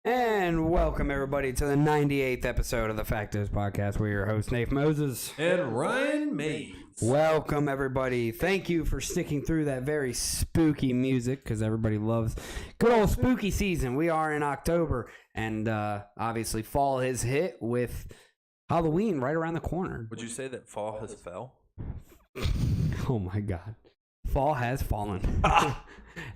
And welcome everybody to the 98th episode of the Factos Podcast. We're your host, Nate Moses. And Ryan Mays. Welcome everybody. Thank you for sticking through that very spooky music because everybody loves good old spooky season. We are in October and obviously fall has hit with Halloween right around the corner. Would you say that fall has fell? Oh my God. Fall has fallen.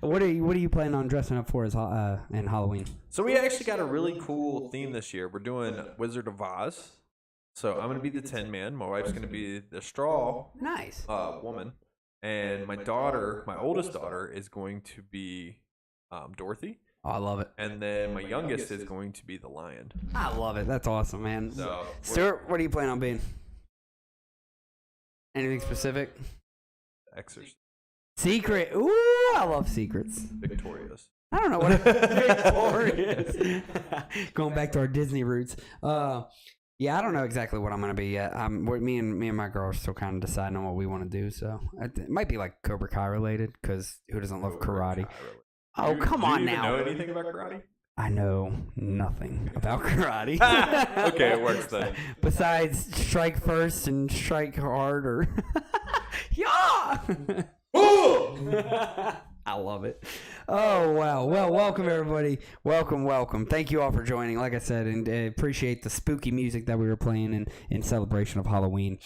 What are you planning on dressing up for as in Halloween? So we actually got a really cool theme this year. We're doing Wizard of Oz. So I'm going to be the Tin Man. My wife's going to be the Straw Nice. woman. And my oldest daughter, is going to be Dorothy. Oh, I love it. And then my youngest is going to be the Lion. I love it. That's awesome, man. So Stuart, what do you plan on being? Anything specific? Exorcist. Secret. Ooh, I love secrets. Victorious. I don't know what Victorious. Going back to our Disney roots. Yeah, I don't know exactly what I'm gonna be yet. Me and my girl are still kind of deciding on what we want to do. So it might be like Cobra Kai related because who doesn't love karate? Oh, come on now. Do you know anything about karate? I know nothing about karate. Okay, it works then. Besides strike first and strike hard or yeah. I love it. Oh, wow. Well, welcome, everybody. Welcome. Thank you all for joining, like I said, and appreciate the spooky music that we were playing in celebration of Halloween.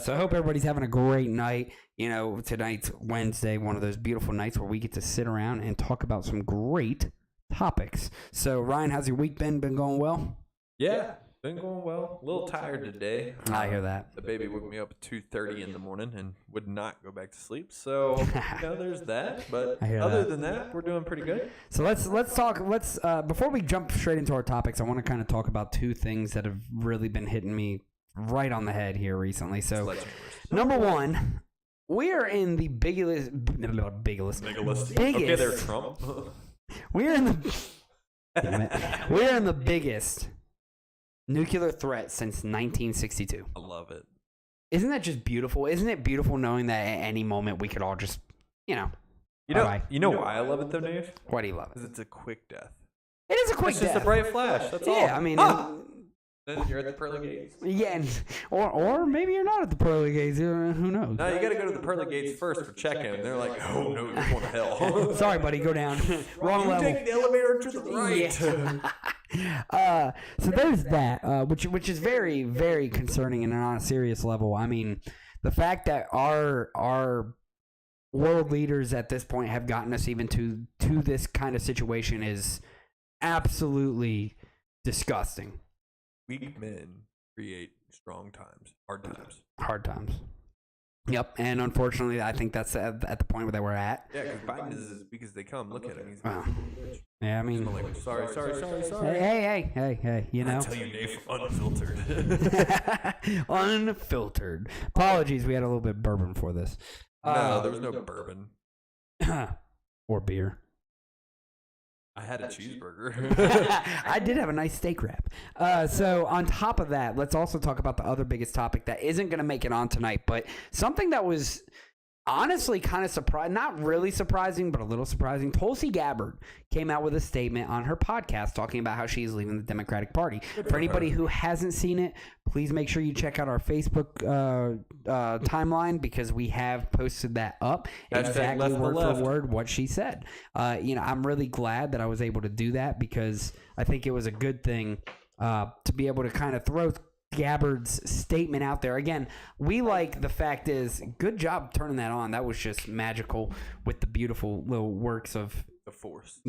So I hope everybody's having a great night. You know, tonight's Wednesday, one of those beautiful nights where we get to sit around and talk about some great topics. So, Ryan, how's your week been? Been going well? Yeah, been going well. A little tired today. I hear that. The baby woke me up at 2:30 in the morning and would not go back to sleep. So, there's that. But other than that, we're doing pretty good. So let's talk. Before we jump straight into our topics, I want to kind of talk about two things that have really been hitting me right on the head here recently. So, number one, we are in the biggest. Okay, they're Trump. We're in the biggest nuclear threat since 1962. I love it. Isn't that just beautiful? Isn't it beautiful knowing that at any moment we could all just, You know why I love it though, Dave? Why do you love it? Because it's a quick death. It is a quick It's death. just a bright flash. That's all. Yeah, I mean, Then you're at the pearly gates. yeah, or maybe you're not at the pearly gates. Who knows? No, you got to go to the pearly gates first for check-in. They're like, oh no, you're going to hell. Sorry, buddy, go down. Wrong you level. take the elevator to the right. Yeah. So there's that, which is very, very concerning and on a serious level. I mean, the fact that our world leaders at this point have gotten us even to this kind of situation is absolutely disgusting. Weak men create strong times, Hard times. Yep, and unfortunately, I think that's at the point that we're at. Yeah, because Biden is as weak as they come. Look at him. He's Yeah, I mean, like, sorry. Hey, you know. I tell you, Dave, unfiltered. Unfiltered. Apologies, we had a little bit of bourbon for this. No, there was no bourbon. Or beer. I had a cheeseburger. I did have a nice steak wrap. So on top of that, let's also talk about the other biggest topic that isn't going to make it on tonight, but something that was honestly kind of surprising, not really surprising, but a little surprising. Tulsi Gabbard came out with a statement on her podcast talking about how she's leaving the Democratic Party. For anybody who hasn't seen it, please make sure you check out our Facebook timeline because we have posted that up. Exactly word for word what she said. I'm really glad that I was able to do that because I think it was a good thing to be able to kind of throw Gabbard's statement out there. Again, we like the fact is, good job turning that on. That was just magical with the beautiful little works of the force.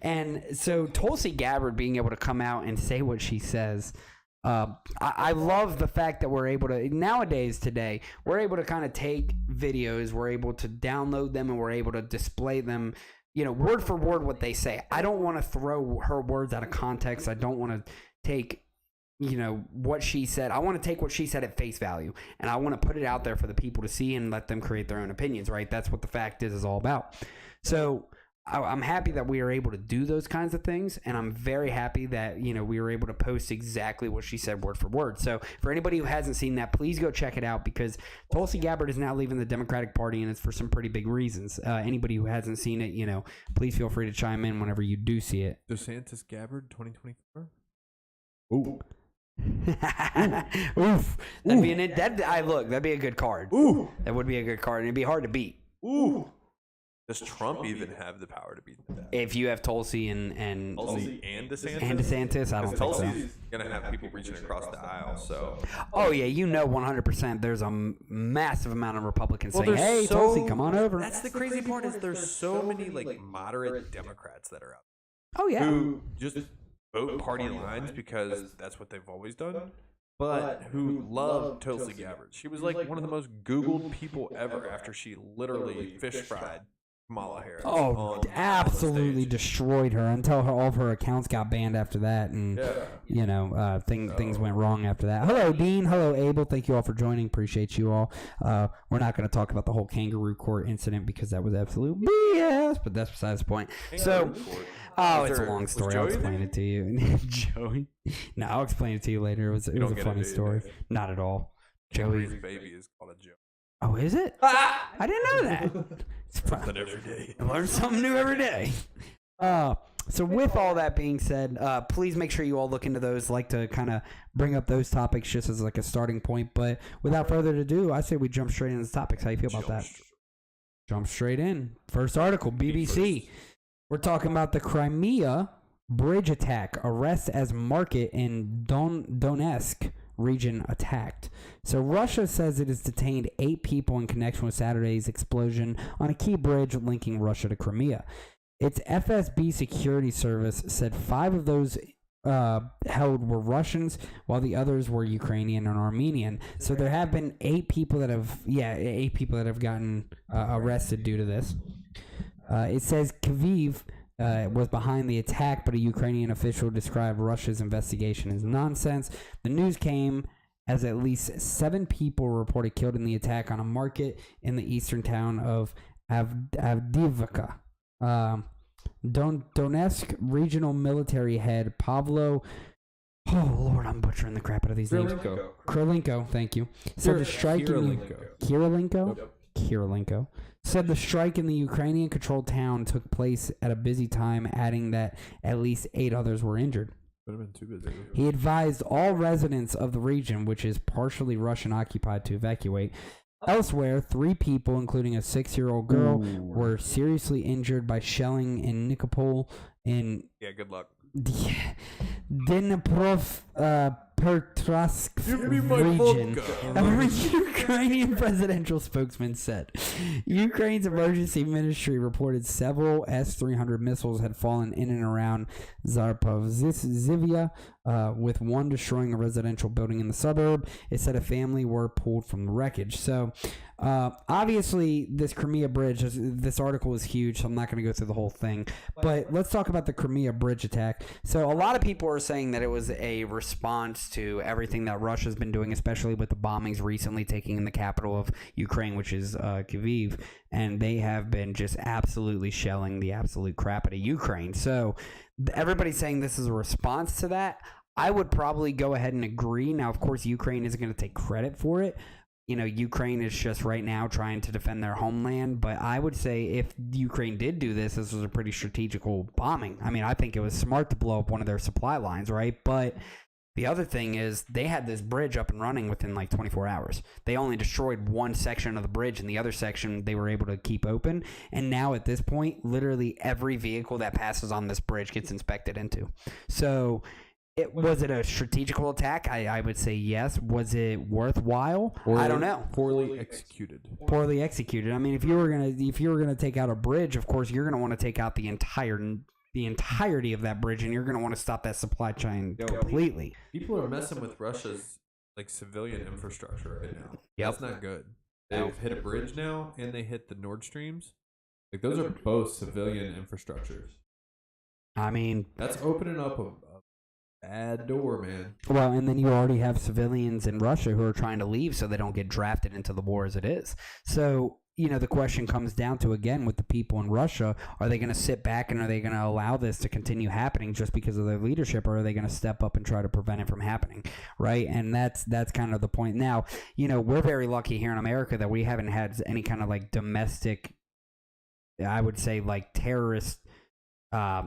And so Tulsi Gabbard being able to come out and say what she says, I love the fact that we're able to, nowadays today, we're able to kind of take videos, we're able to download them, and we're able to display them, word for word what they say. I don't want to throw her words out of context. I don't want to take what she said. I want to take what she said at face value, and I want to put it out there for the people to see and let them create their own opinions, right? That's what the fact is all about. So I'm happy that we are able to do those kinds of things, and I'm very happy that we were able to post exactly what she said word for word. So for anybody who hasn't seen that, please go check it out, because Tulsi Gabbard is now leaving the Democratic Party, and it's for some pretty big reasons. Anybody who hasn't seen it, please feel free to chime in whenever you do see it. DeSantis Gabbard 2024. Ooh. Oof. That'd be that'd be a good card. Ooh. That would be a good card, and it'd be hard to beat. Ooh. Does Trump even have the power to beat that? If you have Tulsi and DeSantis? DeSantis, I don't think so. Tulsi's gonna have people reaching across the aisle. So. Oh yeah, 100%. There's a massive amount of Republicans saying, "Hey, Tulsi, come on over." That's the crazy part is there's so many moderate Democrats that are out. Oh yeah. Who just vote party lines because that's what they've always done. But who loved Tulsi Gabbard. She was one of the most Googled people ever after she literally fish fried Kamala Harris. Oh, absolutely destroyed her until all of her accounts got banned after that, and things went wrong after that. Hello, Dean. Hello, Abel. Thank you all for joining. Appreciate you all. We're not going to talk about the whole kangaroo court incident because that was absolute BS, but that's besides the point. It's a long story. I'll explain it to you. Joey? No, I'll explain it to you later. It was a funny story. Not at all. Joey's baby is called a Joe. Oh, is it? I didn't know that. Something every day. I learn something new every day. So with all that being said, please make sure you all look into those. Like to kind of bring up those topics just as a starting point. But without further ado, I say we jump straight into the topics. How you feel about that? Jump straight in. First article, BBC. We're talking about the Crimea bridge attack. Arrest as market in Donetsk region attacked. So Russia says it has detained 8 people in connection with Saturday's explosion on a key bridge linking Russia to Crimea. Its FSB security service said 5 of those held were Russians, while the others were Ukrainian and Armenian. So there have been 8 people that have gotten arrested due to this. It says Kyiv was behind the attack, but a Ukrainian official described Russia's investigation as nonsense. The news came as at least 7 people were reported killed in the attack on a market in the eastern town of Avdiivka. Donetsk regional military head Pavlo. Oh Lord, I'm butchering the crap out of these names. Kirilenko, thank you. Said the strike in Kirilenko said the strike in the Ukrainian-controlled town took place at a busy time, adding that at least 8 others were injured. Would have been too busy. He advised all residents of the region, which is partially Russian-occupied, to evacuate. Elsewhere, 3 people, including a 6-year-old girl, were seriously injured by shelling in Nikopol in good luck. Dnipropetrovsk region. A Ukrainian presidential spokesman said Ukraine's emergency ministry reported several S-300 missiles had fallen in and around Zaporizhzhia, with one destroying a residential building in the suburb. It said a family were pulled from the wreckage. So obviously this Crimea bridge, this article is huge, so I'm not going to go through the whole thing, but let's talk about the Crimea bridge attack. So a lot of people are saying that it was a response to everything that Russia's been doing, especially with the bombings recently taking in the capital of Ukraine, which is Kyiv, and they have been just absolutely shelling the absolute crap out of Ukraine. So everybody's saying this is a response to that. I would probably go ahead and agree. Now, of course, Ukraine isn't going to take credit for it. Ukraine is just right now trying to defend their homeland. But I would say if Ukraine did do this, this was a pretty strategical bombing. I mean, I think it was smart to blow up one of their supply lines, right? But the other thing is they had this bridge up and running within 24 hours. They only destroyed one section of the bridge, and the other section they were able to keep open. And now at this point, literally every vehicle that passes on this bridge gets inspected into. So was it a strategical attack? I would say yes. Was it worthwhile? I don't know. Poorly executed. Poorly executed. I mean, if you were gonna take out a bridge, of course you're gonna want to take out the entirety of that bridge, and you're gonna want to stop that supply chain completely. People are messing with Russia's civilian infrastructure right now. Yep. That's not good. They've hit a bridge now, and they hit the Nord Streams. Those are both civilian infrastructures. I mean, that's opening up a bad door, man. Well, and then you already have civilians in Russia who are trying to leave so they don't get drafted into the war as it is. So the question comes down to, again, with the people in Russia, are they going to sit back and are they going to allow this to continue happening just because of their leadership, or are they going to step up and try to prevent it from happening, right? And that's kind of the point. Now, we're very lucky here in America that we haven't had any kind of like domestic, I would say, like terrorist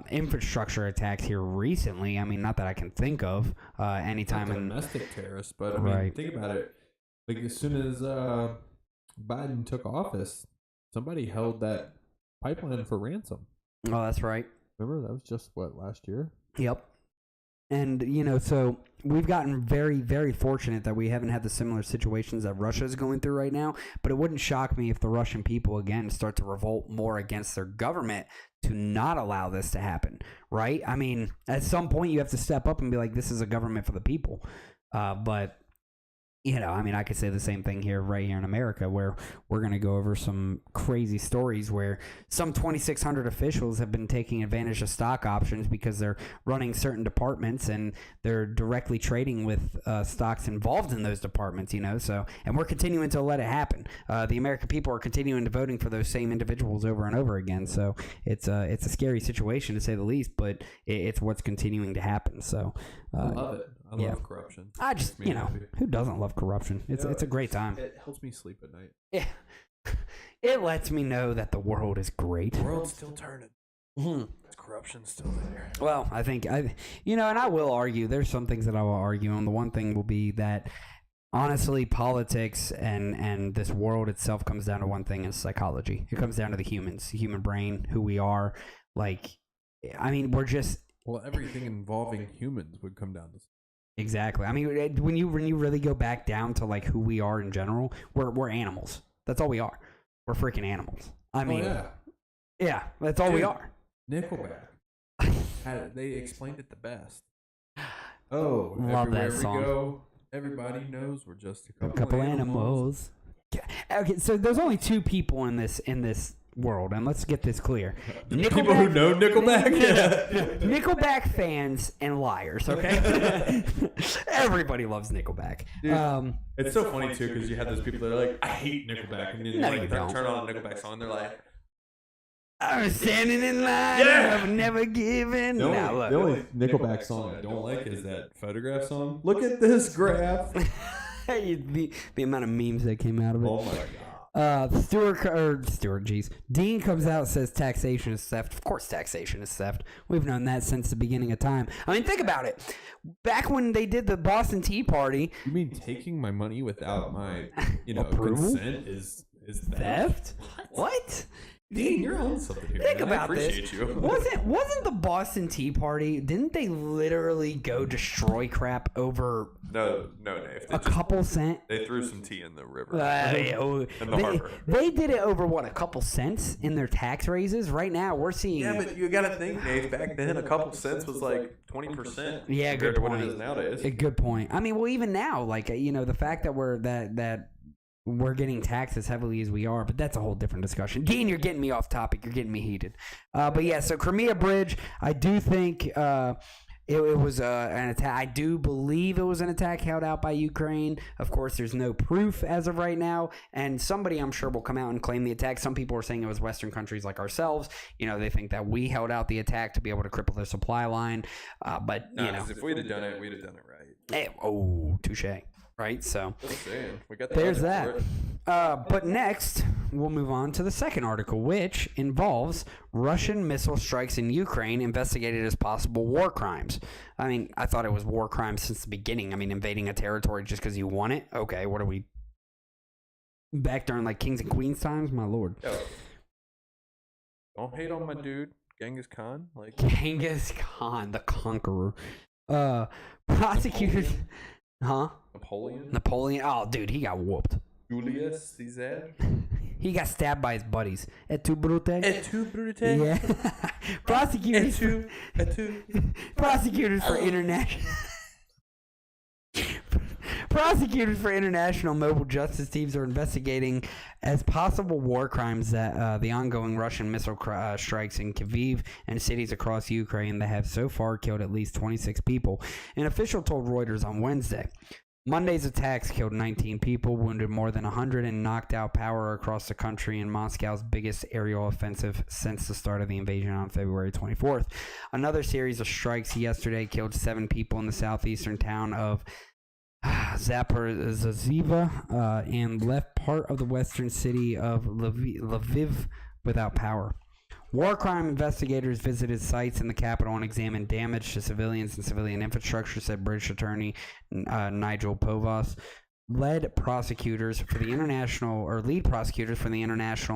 infrastructure attacks here recently. I mean, not that I can think of anytime. Not domestic terrorists, but I mean, think about it. Like as soon as Biden took office, somebody held that pipeline for ransom. Oh, that's right. Remember, that was just last year? Yep. And, so we've gotten very, very fortunate that we haven't had the similar situations that Russia is going through right now. But it wouldn't shock me if the Russian people, again, start to revolt more against their government to not allow this to happen, right? I mean, at some point you have to step up and be like, this is a government for the people. But I could say the same thing right here in America, where we're going to go over some crazy stories where some 2,600 officials have been taking advantage of stock options because they're running certain departments and they're directly trading with stocks involved in those departments, So, and we're continuing to let it happen. The American people are continuing to voting for those same individuals over and over again. So it's a scary situation to say the least, but it's what's continuing to happen. So I love it. I love corruption. I just, who doesn't love corruption? It's a great time. It helps me sleep at night. Yeah. It lets me know that the world is great. The world's still turning. Corruption's still there. Well, I think, and I will argue, there's some things that I will argue, and the one thing will be that, honestly, politics and this world itself comes down to one thing, is psychology. It comes down to the human brain, who we are. We're just... Well, everything involving humans would come down to... Exactly. I mean, when you really go back down to like who we are in general, we're animals. That's all we are. We're freaking animals. I mean, yeah, that's all we are. Nickelback. They explained it the best. Oh, love that song. We go, everybody knows we're just a couple animals. Okay, so there's only two people in this world, and let's get this clear. People who know Nickelback? Nickelback fans and liars, okay? Everybody loves Nickelback. Dude, it's so funny, too, because you have those people that are like, I hate Nickelback, and then they turn on a Nickelback song, and they're like, I'm standing in line, I've never given. The only Nickelback song I don't like is that Photograph song. Look at this graph. the amount of memes that came out of it. Oh, my God. Dean comes out and says taxation is theft. Of course taxation is theft. We've known that since the beginning of time. I mean, think about it. Back when they did the Boston Tea Party... You mean taking my money without my, approval? Consent is theft? What? Dean, you're on something here. Think man. about I appreciate this. You. Wasn't the Boston Tea Party? Didn't they literally go destroy crap over? No, Dave. A couple cents. They threw some tea in the river. In the harbor. They did it over what? A couple cents in their tax raises. Right now, we're seeing. Yeah, but you got to think, Dave. Back then, a couple cents was like 20%. Yeah, good point. What it is nowadays. A good point. I mean, well, even now, like the fact that we're getting taxed as heavily as we are, but that's a whole different discussion. Dean, you're getting me off topic. You're getting me heated. But yeah, so Crimea Bridge, I do think it was an attack. I do believe it was an attack held out by Ukraine. Of course, there's no proof as of right now, and somebody I'm sure will come out and claim the attack. Some people are saying it was Western countries like ourselves. They think that we held out the attack to be able to cripple their supply line. But if we'd have done it, we'd have done it right. Hey, touche. Right, so we got there's that. But next, we'll move on to the second article, which involves Russian missile strikes in Ukraine investigated as possible war crimes. I mean, I thought it was war crimes since the beginning. I mean, invading a territory just because you want it? Okay, what are we? Back during like kings and queens times? My lord. Yo. Don't hate on my dude, Genghis Khan. Genghis Khan, the conqueror. Prosecutors... Huh? Napoleon? Oh, dude, he got whooped. Julius Caesar? He got stabbed by his buddies. Et tu, Brute? Et tu, Brute? Yeah. Prosecutors. Et tu. Prosecutors for international... Prosecutors for international mobile justice teams are investigating as possible war crimes that the ongoing Russian missile strikes in Kyiv and cities across Ukraine that have so far killed at least 26 people. An official told Reuters on Wednesday. Monday's attacks killed 19 people, wounded more than 100, and knocked out power across the country in Moscow's biggest aerial offensive since the start of the invasion on February 24th. Another series of strikes yesterday killed 7 people in the southeastern town of Zaporizhzhia and left part of the western city of Lviv without power. War crime investigators visited sites in the capital and examined damage to civilians and civilian infrastructure, said British Attorney Nigel Povos. Lead prosecutors for the international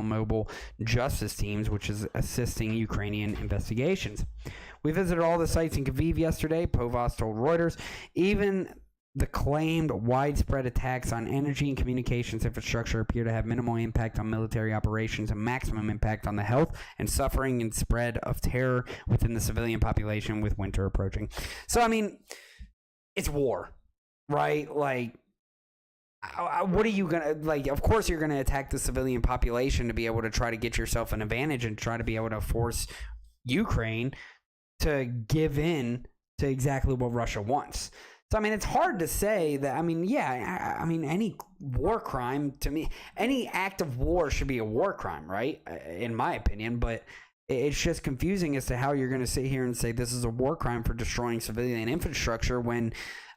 mobile justice teams, which is assisting Ukrainian investigations. We visited all the sites in Lviv yesterday, Povos told Reuters. Even the claimed widespread attacks on energy and communications infrastructure appear to have minimal impact on military operations and maximum impact on the health and suffering and spread of terror within the civilian population with winter approaching. So, I mean, it's war, right? Like, what are you going to, like, of course you're going to attack the civilian population to be able to try to get yourself an advantage and try to be able to force Ukraine to give in to exactly what Russia wants. So, I mean, it's hard to say that, I mean, yeah, I mean, any war crime, to me, any act of war should be a war crime, right? In my opinion, but it's just confusing as to how you're going to sit here and say this is a war crime for destroying civilian infrastructure when,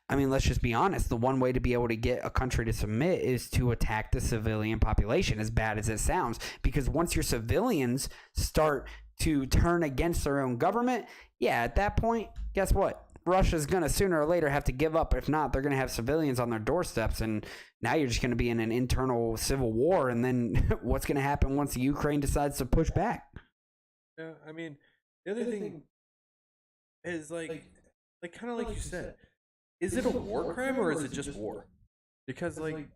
I mean, let's just be honest, the one way to be able to get a country to submit is to attack the civilian population, as bad as it sounds, because once your civilians start to turn against their own government, yeah, at that point, guess what? Russia's going to sooner or later have to give up. If not, they're going to have civilians on their doorsteps, and now you're just going to be in an internal civil war. And then what's going to happen once Ukraine decides to push back? Yeah, I mean, the other thing is like kind of like you said, is it a war crime or is it just war? Because like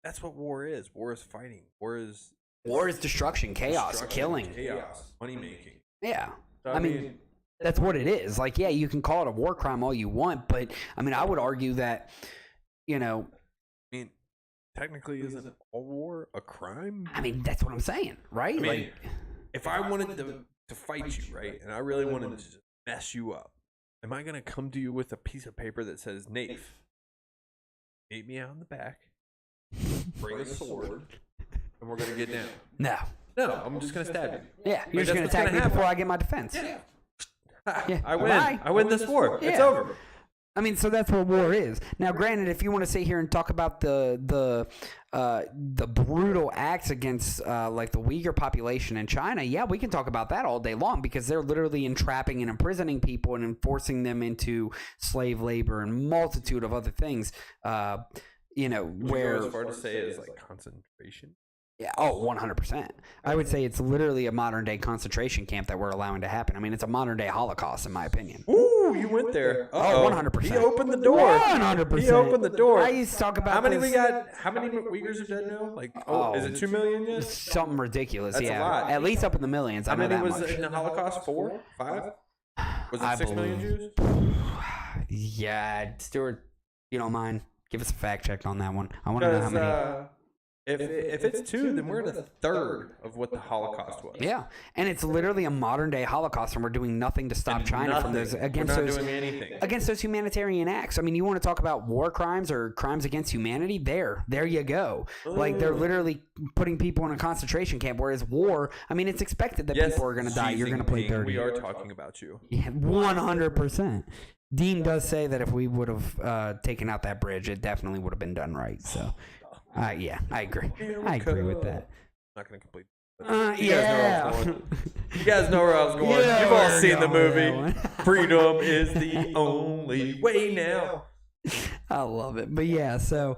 that's what war is. War is fighting. War is destruction, chaos, killing, chaos, money making. Yeah, So, I mean, that's what it is. Like, yeah, you can call it a war crime all you want, but I mean, I would argue that, you know, I mean, technically, isn't all war a crime? I mean, that's what I'm saying, right? I mean, like, if I wanted to fight you, right, and I really wanted to just mess you up, am I gonna come to you with a piece of paper that says, "Nafe, meet me out in the back, bring a sword, and we're gonna get down"? no, I'm just gonna stab you. yeah, you're just gonna attack me before I get my defense. Yeah. Yeah. I win. Bye. I win this war. It's Yeah. over. I mean, so that's what war is. Now, granted, if you want to sit here and talk about the brutal acts against like the Uyghur population in China, yeah, we can talk about that all day long because they're literally entrapping and imprisoning people and enforcing them into slave labor and multitude of other things. You know, where as far to say is like concentration. Yeah, 100%. I would say it's literally a modern day concentration camp that we're allowing to happen. I mean, it's a modern day Holocaust, in my opinion. Ooh, you went there. Oh, 100%. He opened the door. 100%. He opened the door. I used to talk about how many this. we got? How many Uyghurs are dead now? Like, is it 2 million yet? Something ridiculous. That's yeah, a lot. At least up in the millions. How I know many that was much. in the Holocaust? 4, 5? Was it I 6 million believe- Jews? Yeah, Stuart, you don't mind? Give us a fact check on that one. I want to know how many. If it's 2, then we're at a third of what the Holocaust was. Yeah, and it's literally a modern day Holocaust, and we're doing nothing to stop And China from those nothing. We're not those doing anything. against those humanitarian acts. I mean, you want to talk about war crimes or crimes against humanity? There you go. Like they're literally putting people in a concentration camp. Whereas war, I mean, it's expected that people are going to die. You're going to play dirty. We are talking about you. Yeah, 100%. Dean does say that if we would have taken out that bridge, it definitely would have been done right. So, yeah, I agree. I agree with that. Not going to complete. Yeah. You guys know where I was going. Yeah, You've all we're seen the going with movie. that one. Freedom is the only way now. I love it. But yeah, so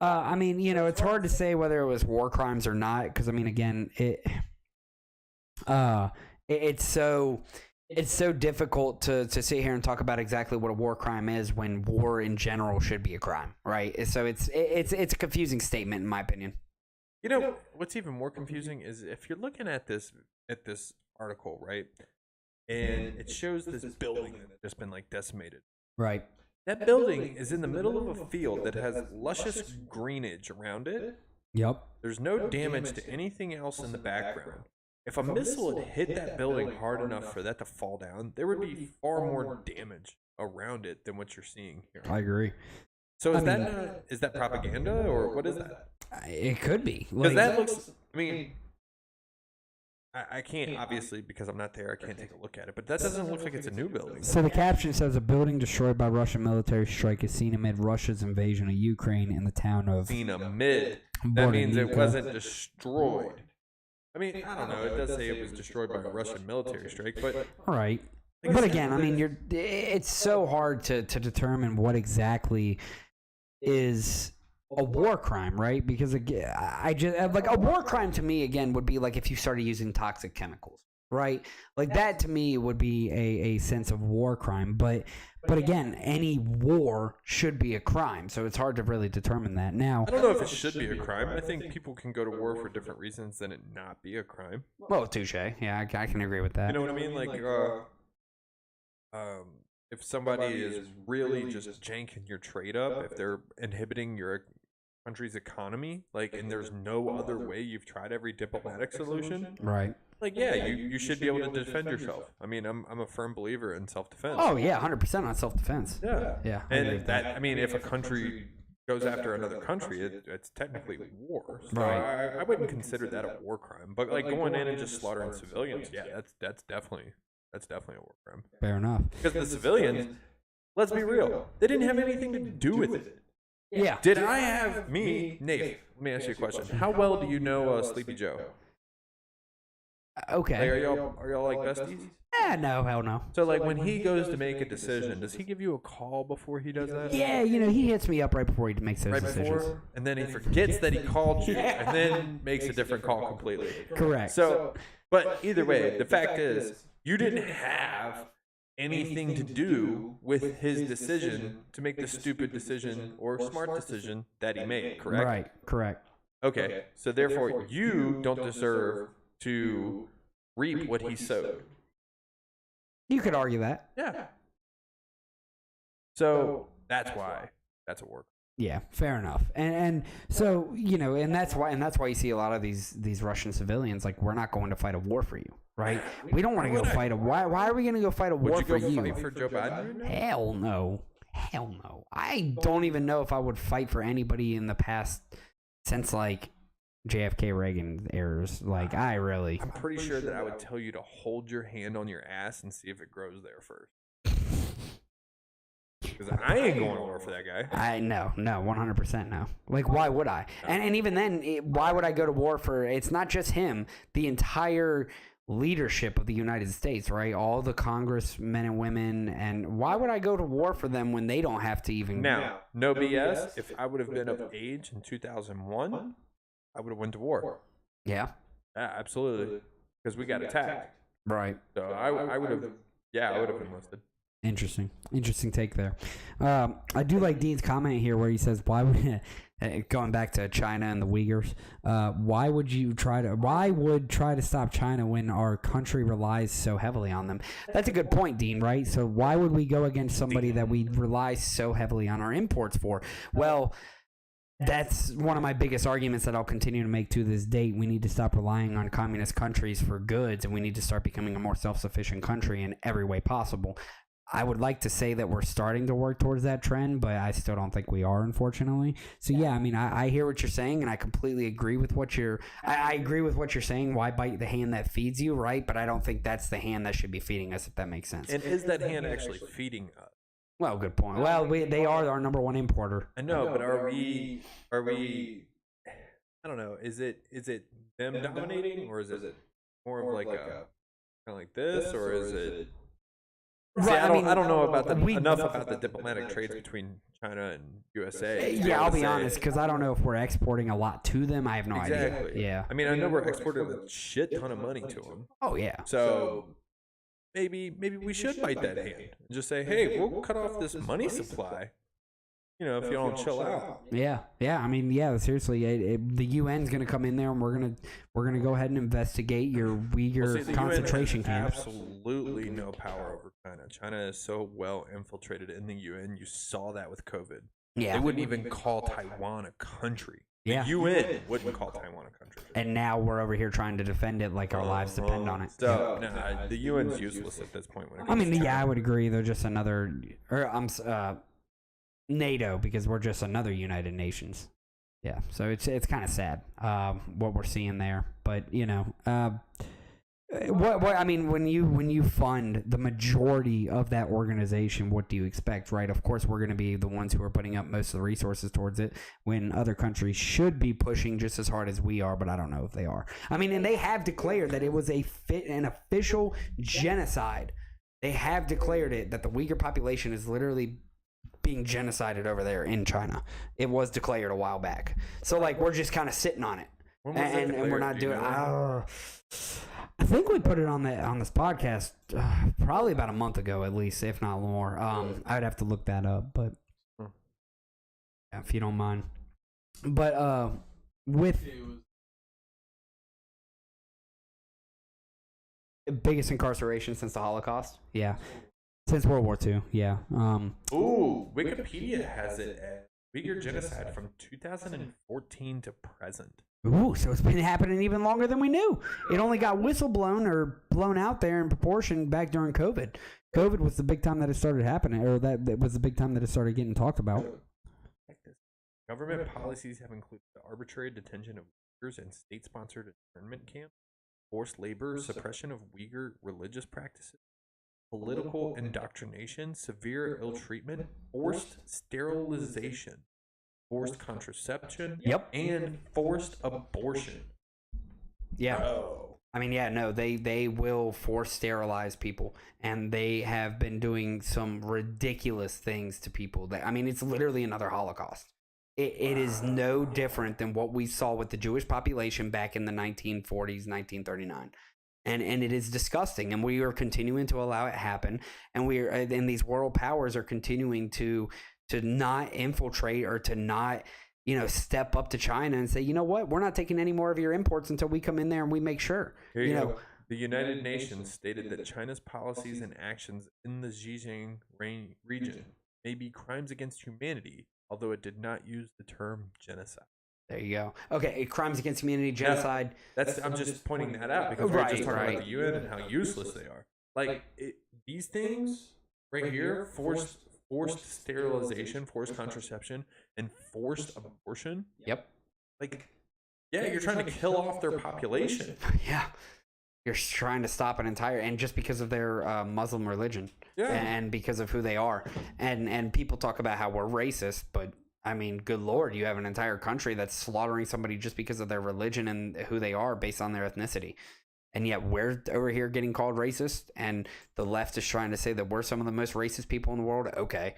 I mean, you know, it's hard to say whether it was war crimes or not because I mean, again, it's so difficult to sit here and talk about exactly what a war crime is when war in general should be a crime, right? So it's a confusing statement in my opinion. You know, what's even more confusing is if you're looking at this article, right? And it shows this building that has just been like decimated. Right. That building is in the middle of a field that has luscious greenage around it. Yep. There's no damage to anything else in the background. If a missile had hit that building hard enough for that to fall down, there would be far more damage around it than what you're seeing here. I agree. So I is that mean- is that propaganda or what is that? It could be. Because Like, that looks. I mean, I can't obviously because I'm not there. I can't take a look at it, but that doesn't look like it's a new building. so the caption says a building destroyed by Russian military strike is seen amid Russia's invasion of Ukraine in the town of Seen a mid. That means it Bordenica. wasn't destroyed. I mean, I don't know. It does say it was destroyed by a Russian military strike, but Right. But again, I mean, it's so hard to determine what exactly is a war crime, right? Because again, I just like a war crime to me again would be like if you started using toxic chemicals, right? Like that to me would be a sense of war crime. But again, any war should be a crime, so it's hard to really determine that. Now, I don't know if it should be a crime. I think people can go to war for different reasons than it not be a crime. well, touche. Yeah, I can agree with that. You know what I mean? Like, if somebody is really just janking your trade up, if they're inhibiting your country's economy, like, and there's no other way, you've tried every diplomatic solution, Right. like, yeah, you should be able to defend yourself. I mean, I'm a firm believer in self-defense. Oh yeah, 100% on self-defense. Yeah. Yeah. I agree And with that, I mean, if a country goes after another country, it's technically war. So Right. I wouldn't consider that a war crime. But like going in and just slaughtering civilians, yeah, that's definitely a war crime. Fair enough. Because the civilians, let's be real, they didn't have anything to do with it. Yeah. Did I have Nate? Let me ask you a question. How well do you know Sleepy Joe? Okay. Like, are y'all like besties? No, hell no. So like when he goes to make a decision, does he give you a call before he does that? Yeah, he hits me up right before he makes those Right decisions. before, and then he forgets that he called you, and then makes a different call completely. Correct. So, but either way, the fact is, you didn't have anything to do with his decision to make the stupid decision or smart decision that he made, correct? Right, correct. Okay, so therefore, you don't deserve to reap what he sowed. You could argue that. Yeah. So that's why that's a work. Yeah, fair enough. And so, and that's why you see a lot of these Russian civilians like, we're not going to fight a war for you, right? We don't want to go fight a why are we going to go fight a war Would you for go you? fight for Joe Biden? Hell no. Hell no. I don't even know if I would fight for anybody in the past since like JFK Reagan eras. Like I'm pretty sure that I would tell you to hold your hand on your ass and see if it grows there first. Because I ain't going to war for that guy. no, 100% no. Like, why would I? And even then, why would I go to war for? It's not just him. The entire leadership of the United States, right? All the congressmen and women, and why would I go to war for them when they don't have to even? Now, no BS. If I would have been of age in 2001, I would have went to war. Yeah. Yeah, absolutely. Because we got attacked. Right. So I would have. Yeah, I would have enlisted. Interesting take there. I do like Dean's comment here where he says, "Why would going back to China and the Uyghurs? Why would try to stop China when our country relies so heavily on them?" That's a good point, Dean. Right? So why would we go against somebody that we rely so heavily on our imports for? Well, that's one of my biggest arguments that I'll continue to make to this date. We need to stop relying on communist countries for goods, and we need to start becoming a more self-sufficient country in every way possible. I would like to say that we're starting to work towards that trend, but I still don't think we are, unfortunately. So yeah, I mean, I hear what you're saying, and I completely agree with what I agree with what you're saying. Why bite the hand that feeds you, right? But I don't think that's the hand that should be feeding us, if that makes sense. And is that hand actually feeding us? Well, good point. Well, they are our number one importer. I know, but are we? I don't know. Is it them dominating, or is it more of like a kind of like this, or is it? See, Right, I don't know about enough we- about the diplomatic trades between China and USA. Yeah, I'll be honest, because I don't know if we're exporting a lot to them. I have no idea. Exactly. Yeah. I mean, I know we're exporting a shit ton of money to them. Oh yeah. So maybe we should bite that hand and just say, hey, we'll cut off this money supply. You know, if you don't chill out. Yeah. I mean, yeah. Seriously, the UN's gonna come in there, and we're gonna go ahead and investigate your Uyghur Well, see, the concentration UN has camps. absolutely no power over China. China is so well infiltrated in the UN. You saw that with COVID. Yeah. They wouldn't even call Taiwan a country. Yeah. The UN wouldn't call Taiwan a country. And now we're over here trying to defend it like our lives depend on it. So, no, the UN's useless at this point. When it I comes mean, to yeah, China. I would agree. They're just another, NATO, because we're just another United Nations. Yeah, so it's kind of sad what we're seeing there, but what I mean, when you fund the majority of that organization, what do you expect, right? Of course, we're going to be the ones who are putting up most of the resources towards it, when other countries should be pushing just as hard as we are, but I don't know if they are. I mean, and they have declared that it was an official genocide. They have declared it, that the Uyghur population is literally being genocided over there in China. It was declared a while back. So, like, we're just kind of sitting on it. And we're not doing. I think we put it on this podcast probably about a month ago, at least, if not more. I'd have to look that up, but yeah, if you don't mind. But with biggest incarceration since the Holocaust, yeah, since World War II, yeah. Ooh, Wikipedia has it at Uyghur genocide from 2014 to present. Ooh, so it's been happening even longer than we knew. It only got whistleblown or blown out there in proportion back during COVID. COVID was the big time that it started happening, or that was the big time that it started getting talked about. Government policies have included the arbitrary detention of Uyghurs and state-sponsored internment camps, forced labor, suppression of Uyghur religious practices, political indoctrination, severe ill treatment, forced sterilization, forced contraception, and forced abortion. Yeah. Oh. I mean, yeah, no, they will force sterilize people, and they have been doing some ridiculous things to people. I mean, it's literally another Holocaust. It is no different than what we saw with the Jewish population back in the 1940s, 1939. And it is disgusting, and we are continuing to allow it happen, and these world powers are continuing to not infiltrate or to not, step up to China and say, you know what, we're not taking any more of your imports until we come in there and we make sure. Here you go. The United Nations stated that China's policies and actions in the Xinjiang region may be crimes against humanity, although it did not use the term genocide. There you go. Okay, crimes against humanity, genocide. I'm just pointing that out because we're just talking about the UN and how useless they are. Like, these things right here, forced sterilization, forced contraception, and forced abortion. Yep. Like, yeah, you're trying to kill off their population. Yeah. You're trying to stop an entire, and just because of their Muslim religion, and because of who they are, and people talk about how we're racist, but I mean, good Lord, you have an entire country that's slaughtering somebody just because of their religion and who they are based on their ethnicity. And yet we're over here getting called racist, and the left is trying to say that we're some of the most racist people in the world. Okay.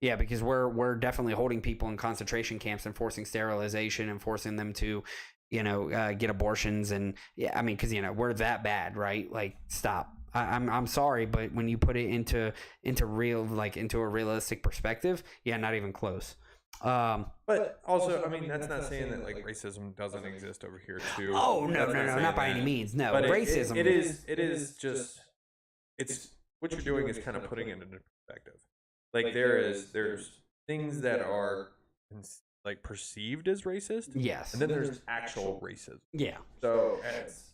Yeah, because we're definitely holding people in concentration camps and forcing sterilization and forcing them to, get abortions. And yeah, I mean, because, we're that bad, right? Like, stop. I'm sorry, but when you put it into a realistic perspective, yeah, not even close. But also, I mean, that's not saying that like racism doesn't exist over here too. Oh no, not by any means. No, but racism. It is just what you're doing is kind of putting it into perspective. Like there's things that are like perceived as racist. Yes. And then there's actual racism. Yeah. So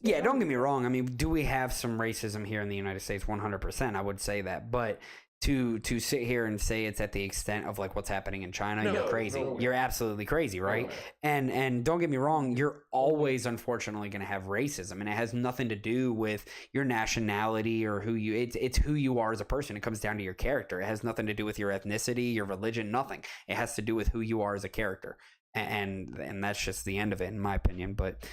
yeah, don't get me wrong. I mean, do we have some racism here in the United States? 100%. I would say that, but to sit here and say it's at the extent of like what's happening in China, you're crazy. You're absolutely crazy, right? And don't get me wrong, you're always unfortunately going to have racism, and it has nothing to do with your nationality or who you. It's who you are as a person. It comes down to your character. It has nothing to do with your ethnicity, your religion, nothing. It has to do with who you are as a character. And that's just the end of it, in my opinion. But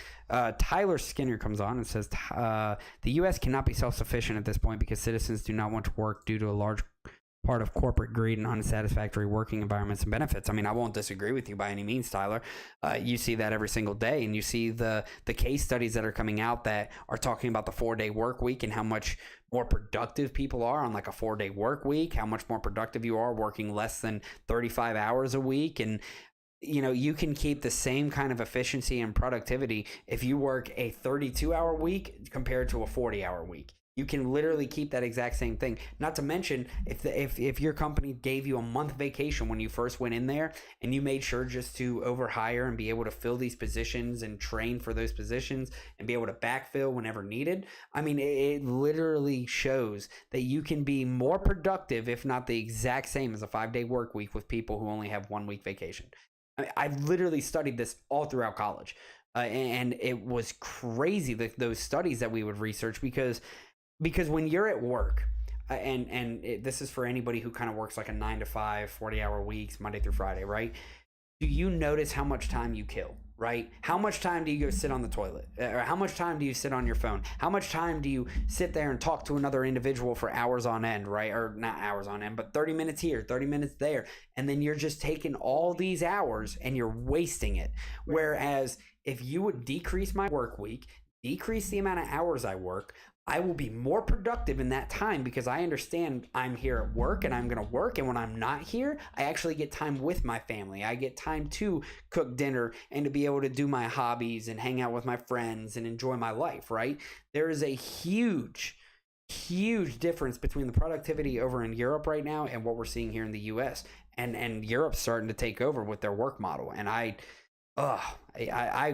Tyler Skinner comes on and says the U.S. cannot be self-sufficient at this point because citizens do not want to work due to a large part of corporate greed and unsatisfactory working environments and benefits. I mean, I won't disagree with you by any means, Tyler. You see that every single day, and you see the case studies that are coming out that are talking about the 4-day work week and how much more productive people are on like a 4-day work week, how much more productive you are working less than 35 hours a week. And you can keep the same kind of efficiency and productivity if you work a 32-hour week compared to a 40-hour week. You can literally keep that exact same thing. Not to mention, if your company gave you a month vacation when you first went in there, and you made sure just to overhire and be able to fill these positions and train for those positions and be able to backfill whenever needed. I mean, it literally shows that you can be more productive, if not the exact same as a 5-day work week with people who only have 1 week vacation. I've literally studied this all throughout college. And it was crazy, those studies that we would research, because when you're at work, this is for anybody who kind of works like a 9 to 5, 40-hour weeks, Monday through Friday, right? Do you notice how much time you kill, right? How much time do you go sit on the toilet? Or how much time do you sit on your phone? How much time do you sit there and talk to another individual for hours on end, right? Or not hours on end, but 30 minutes here, 30 minutes there. And then you're just taking all these hours and you're wasting it. Whereas if you would decrease my work week, decrease the amount of hours I work, I will be more productive in that time, because I understand I'm here at work and I'm going to work. And when I'm not here, I actually get time with my family. I get time to cook dinner and to be able to do my hobbies and hang out with my friends and enjoy my life, right? There is a huge difference between the productivity over in Europe right now and what we're seeing here in the US. And Europe's starting to take over with their work model. And I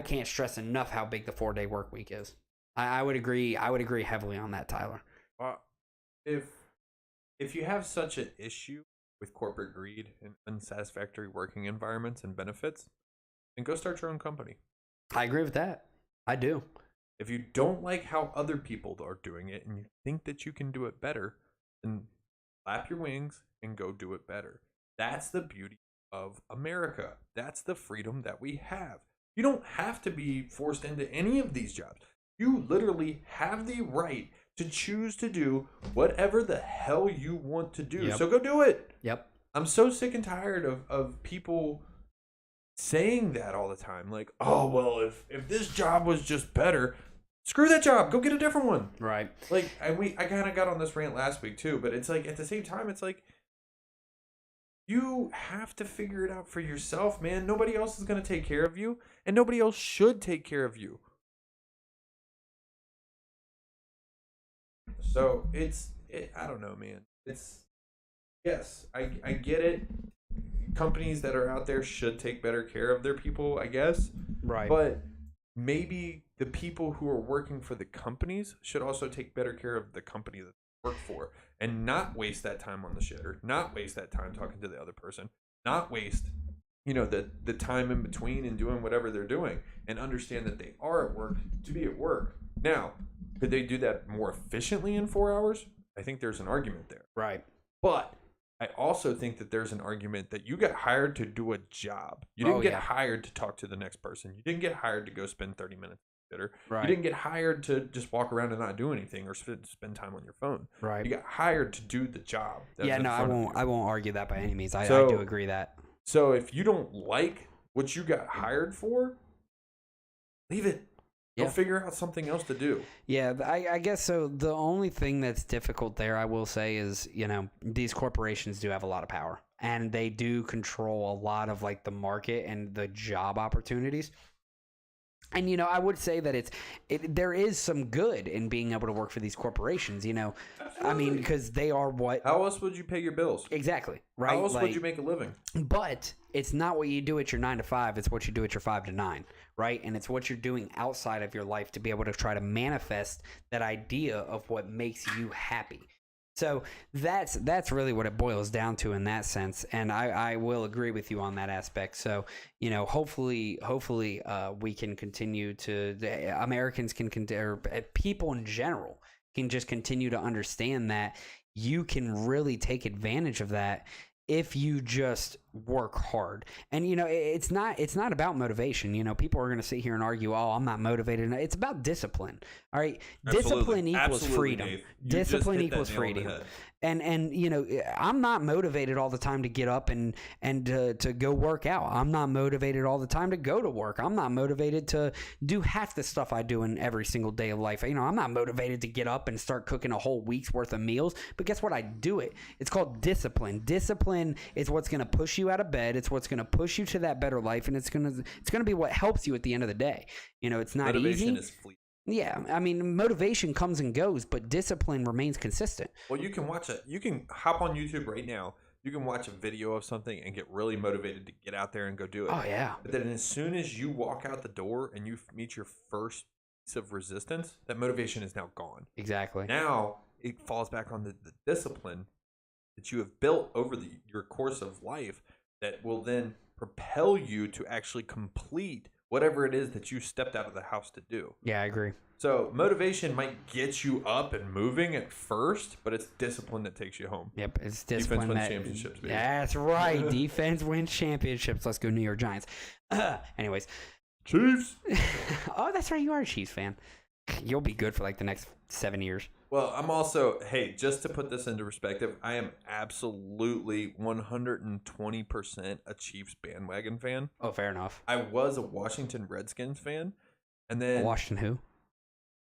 can't stress enough how big the 4-day work week is. I would agree heavily on that, Tyler. If you have such an issue with corporate greed and unsatisfactory working environments and benefits, then go start your own company. I agree with that. I do. If you don't like how other people are doing it and you think that you can do it better, then flap your wings and go do it better. That's the beauty of America. That's the freedom that we have. You don't have to be forced into any of these jobs. You literally have the right to choose to do whatever the hell you want to do. Yep. So go do it. Yep. I'm so sick and tired of people saying that all the time. Like, oh, well, if this job was just better, screw that job. Go get a different one. Right. Like, I kind of got on this rant last week too, but it's like, at the same time, it's like, you have to figure it out for yourself, man. Nobody else is going to take care of you, and nobody else should take care of you. So I don't know, man. Yes, I get it. Companies that are out there should take better care of their people, I guess. Right. But maybe the people who are working for the companies should also take better care of the company that they work for, and not waste that time on the shitter, not waste that time talking to the other person, not waste, the time in between and doing whatever they're doing, and understand that they are at work to be at work. Now, could they do that more efficiently in 4 hours? I think there's an argument there. Right. But I also think that there's an argument that you got hired to do a job. You didn't get hired to talk to the next person. You didn't get hired to go spend 30 minutes with dinner. Right. You didn't get hired to just walk around and not do anything or spend time on your phone. Right. You got hired to do the job. I won't argue that by any means. I do agree that. So if you don't like what you got hired for, leave it. Go figure out something else to do. Yeah, I guess so. The only thing that's difficult there, I will say, is, these corporations do have a lot of power, and they do control a lot of like the market and the job opportunities. And, I would say that there is some good in being able to work for these corporations, Absolutely. I mean, because they are what... How else would you pay your bills? Exactly, right? How else would you make a living? But it's not what you do at your 9 to 5. It's what you do at your 5 to 9, right? And it's what you're doing outside of your life to be able to try to manifest that idea of what makes you happy. So that's really what it boils down to in that sense, and I will agree with you on that aspect. So hopefully we can continue to Americans or people in general can just continue to understand that you can really take advantage of that if you just work hard. And it's not about motivation. People are going to sit here and argue, oh, I'm not motivated. It's about discipline. All right. Absolutely. Discipline equals freedom. Dave. Discipline equals freedom. And I'm not motivated all the time to get up and to go work out. I'm not motivated all the time to go to work. I'm not motivated to do half the stuff I do in every single day of life. I'm not motivated to get up and start cooking a whole week's worth of meals. But guess what? I do it. It's called discipline. Discipline is what's going to push you out of bed. It's what's going to push you to that better life, and it's going to be what helps you at the end of the day. It's not Motivation easy. Is fleeting. Yeah, I mean, motivation comes and goes, but discipline remains consistent. Well, you can watch it. You can hop on YouTube right now. You can watch a video of something and get really motivated to get out there and go do it. Oh, yeah. But then as soon as you walk out the door and you meet your first piece of resistance, that motivation is now gone. Exactly. Now it falls back on the discipline that you have built over your course of life that will then propel you to actually complete whatever it is that you stepped out of the house to do. Yeah, I agree. So motivation might get you up and moving at first, but it's discipline that takes you home. Yep, it's discipline. Defense wins championships, baby. That's right. Defense wins championships. Let's go New York Giants. Anyways. Chiefs. Oh, that's right. You are a Chiefs fan. You'll be good for like the next 7 years. Well, I'm also, hey, just to put this into perspective, I am absolutely 120% a Chiefs bandwagon fan. Oh, fair enough. I was a Washington Redskins fan, and then Washington who?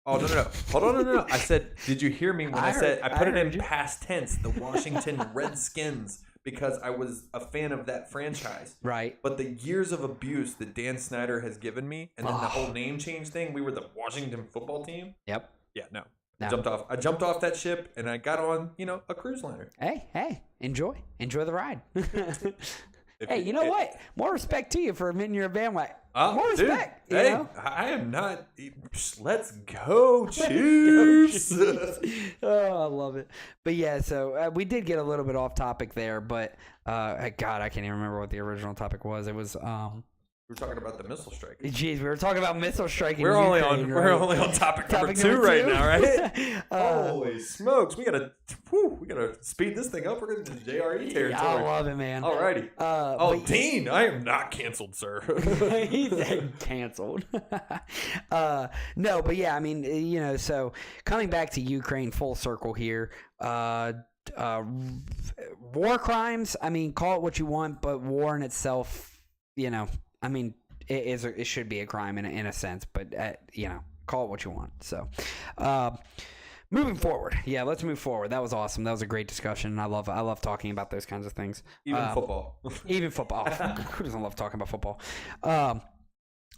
Oh, no. Hold on, no. I said, did you hear me when I said, I put it in you. past tense, the Washington Redskins, because I was a fan of that franchise. Right. But the years of abuse that Dan Snyder has given me, and then the whole name change thing, we were the Washington football team. Yep. Yeah, no. No. I jumped off that ship, and I got on, a cruise liner. Hey, enjoy the ride. Hey, you know what? More respect to you for admitting you're a bandwagon. More respect. Dude, you know? I am not. Let's go, Chiefs. Oh, I love it. But yeah, so we did get a little bit off topic there, but God, I can't even remember what the original topic was. It was We're talking about the missile strike. Geez, we were talking about missile striking. We're only on topic number two right now, right? Holy smokes, we gotta speed this thing up. We're going to JRE territory. I love it, man. Alrighty. Dean, I am not canceled, sir. He's canceled. No, but yeah, I mean, so coming back to Ukraine, full circle here. War crimes. I mean, call it what you want, but war in itself, I mean, it should be a crime in a sense, but call it what you want. So, moving forward, let's move forward. That was awesome. That was a great discussion. I love talking about those kinds of things. Even football. Even football. Who doesn't love talking about football?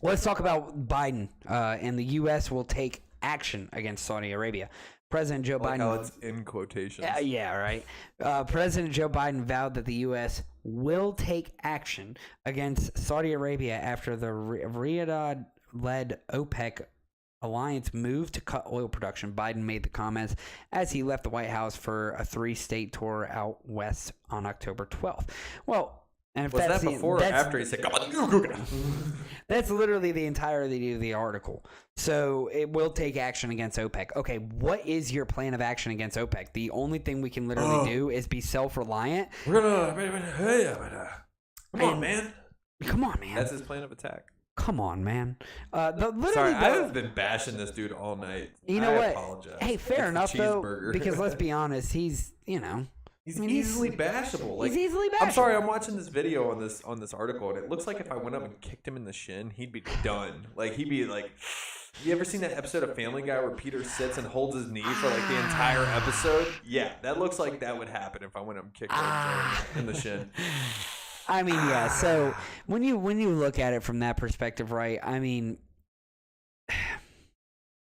Let's talk about Biden. And the U.S. will take action against Saudi Arabia. President Joe Biden. How it's in quotations. Yeah, right. President Joe Biden vowed that the U.S. will take action against Saudi Arabia after the Riyadh-led OPEC alliance moved to cut oil production. Biden made the comments as he left the White House for a 3-state tour out west on October 12th. Well, and if was that before or after he said, "Come on"? That's literally the entirety of the article. So it will take action against OPEC. Okay, what is your plan of action against OPEC? The only thing we can literally do is be self-reliant. We're gonna come on, man. That's his plan of attack. Come on, man. Sorry, I've been bashing this dude all night. You know what? I apologize. Hey, fair enough though, because let's be honest, he's He's easily bashable. He's easily bashable. I'm sorry, I'm watching this video on this article, and it looks like if I went up and kicked him in the shin, he'd be done. He'd be like, you ever seen that episode of Family Guy where Peter sits and holds his knee for the entire episode? Yeah, that looks like that would happen if I went up and kicked him in the shin. I mean, yeah. So when you look at it from that perspective, right? I mean,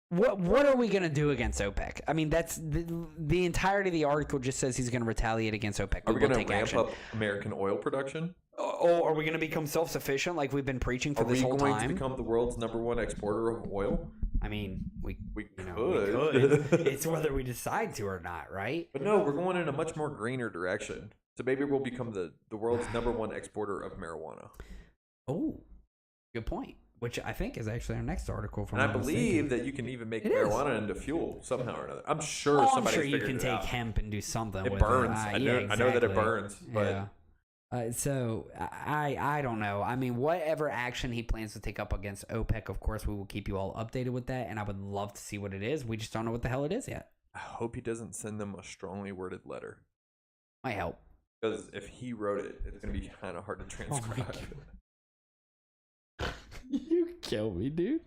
what are we going to do against OPEC? I mean, that's the entirety of the article just says he's going to retaliate against OPEC. Are we going to ramp up American oil production? Or are we going to become self-sufficient like we've been preaching for this whole time? Are we going to become the world's #1 exporter of oil? I mean, we could. It's whether we decide to or not, right? But no, we're going in a much more greener direction. So maybe we'll become the world's #1 exporter of marijuana. Oh, good point. Which I think is actually our next article. And I believe that you can even make marijuana into fuel somehow or another. I'm sure somebody's figured it out. I'm sure you can take hemp and do something. It burns. I know that it burns. But yeah. So I don't know. I mean, whatever action he plans to take up against OPEC, of course, we will keep you all updated with that. And I would love to see what it is. We just don't know what the hell it is yet. I hope he doesn't send them a strongly worded letter. Might help. Because if he wrote it, it's going to be kind of hard to transcribe. You kill me, dude.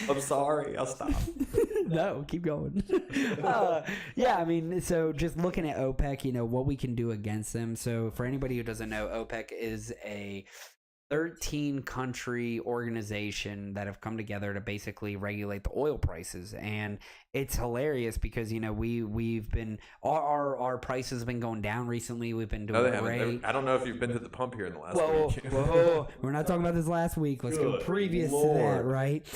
I'm sorry. I'll stop. No, keep going. Yeah, I mean, so just looking at OPEC, what we can do against them. So for anybody who doesn't know, OPEC is a 13 country organization that have come together to basically regulate the oil prices. And it's hilarious because, we've been, our prices have been going down recently. We've been doing great. I don't know if you've been to the pump here in the last week. Whoa. We're not talking about this last week. Let's go previous to that, right?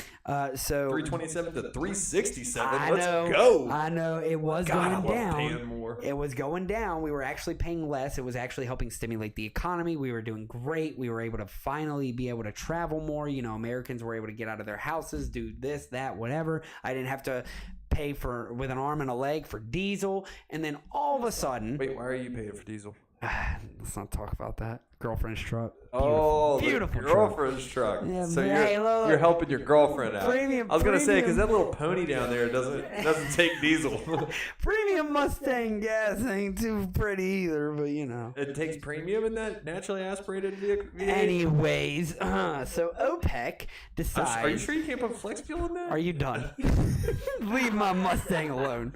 So 327 to 367. Let's go. I know. It was going down. Paying more. It was going down. We were actually paying less. It was actually helping stimulate the economy. We were doing great. We were able to finally be able to travel more. Americans were able to get out of their houses, do this, that, whatever. I didn't have to pay for with an arm and a leg for diesel. And then all of a sudden, wait, why are you paying for diesel? Let's not talk about that. Girlfriend's truck. Beautiful girlfriend's truck. Yeah, so look, you're helping your girlfriend out. Premium, I was gonna say because that little pony down there doesn't take diesel. Premium Mustang gas ain't too pretty either, but it takes premium in that naturally aspirated vehicle. Anyways, so OPEC decides. Are you sure you can't put flex fuel in that? Are you done? Leave my Mustang alone.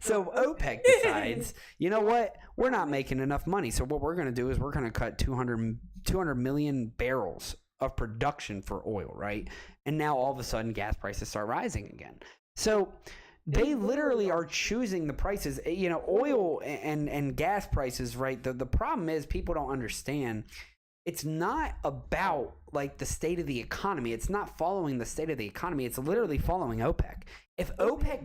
So OPEC decides, you know what? We're not making enough money. So what we're going to do is we're going to cut 200 million barrels of production for oil, right? And now all of a sudden gas prices start rising again. So they literally are choosing the prices, oil and gas prices, right? The problem is people don't understand. It's not about like the state of the economy. It's not following the state of the economy. It's literally following OPEC. If OPEC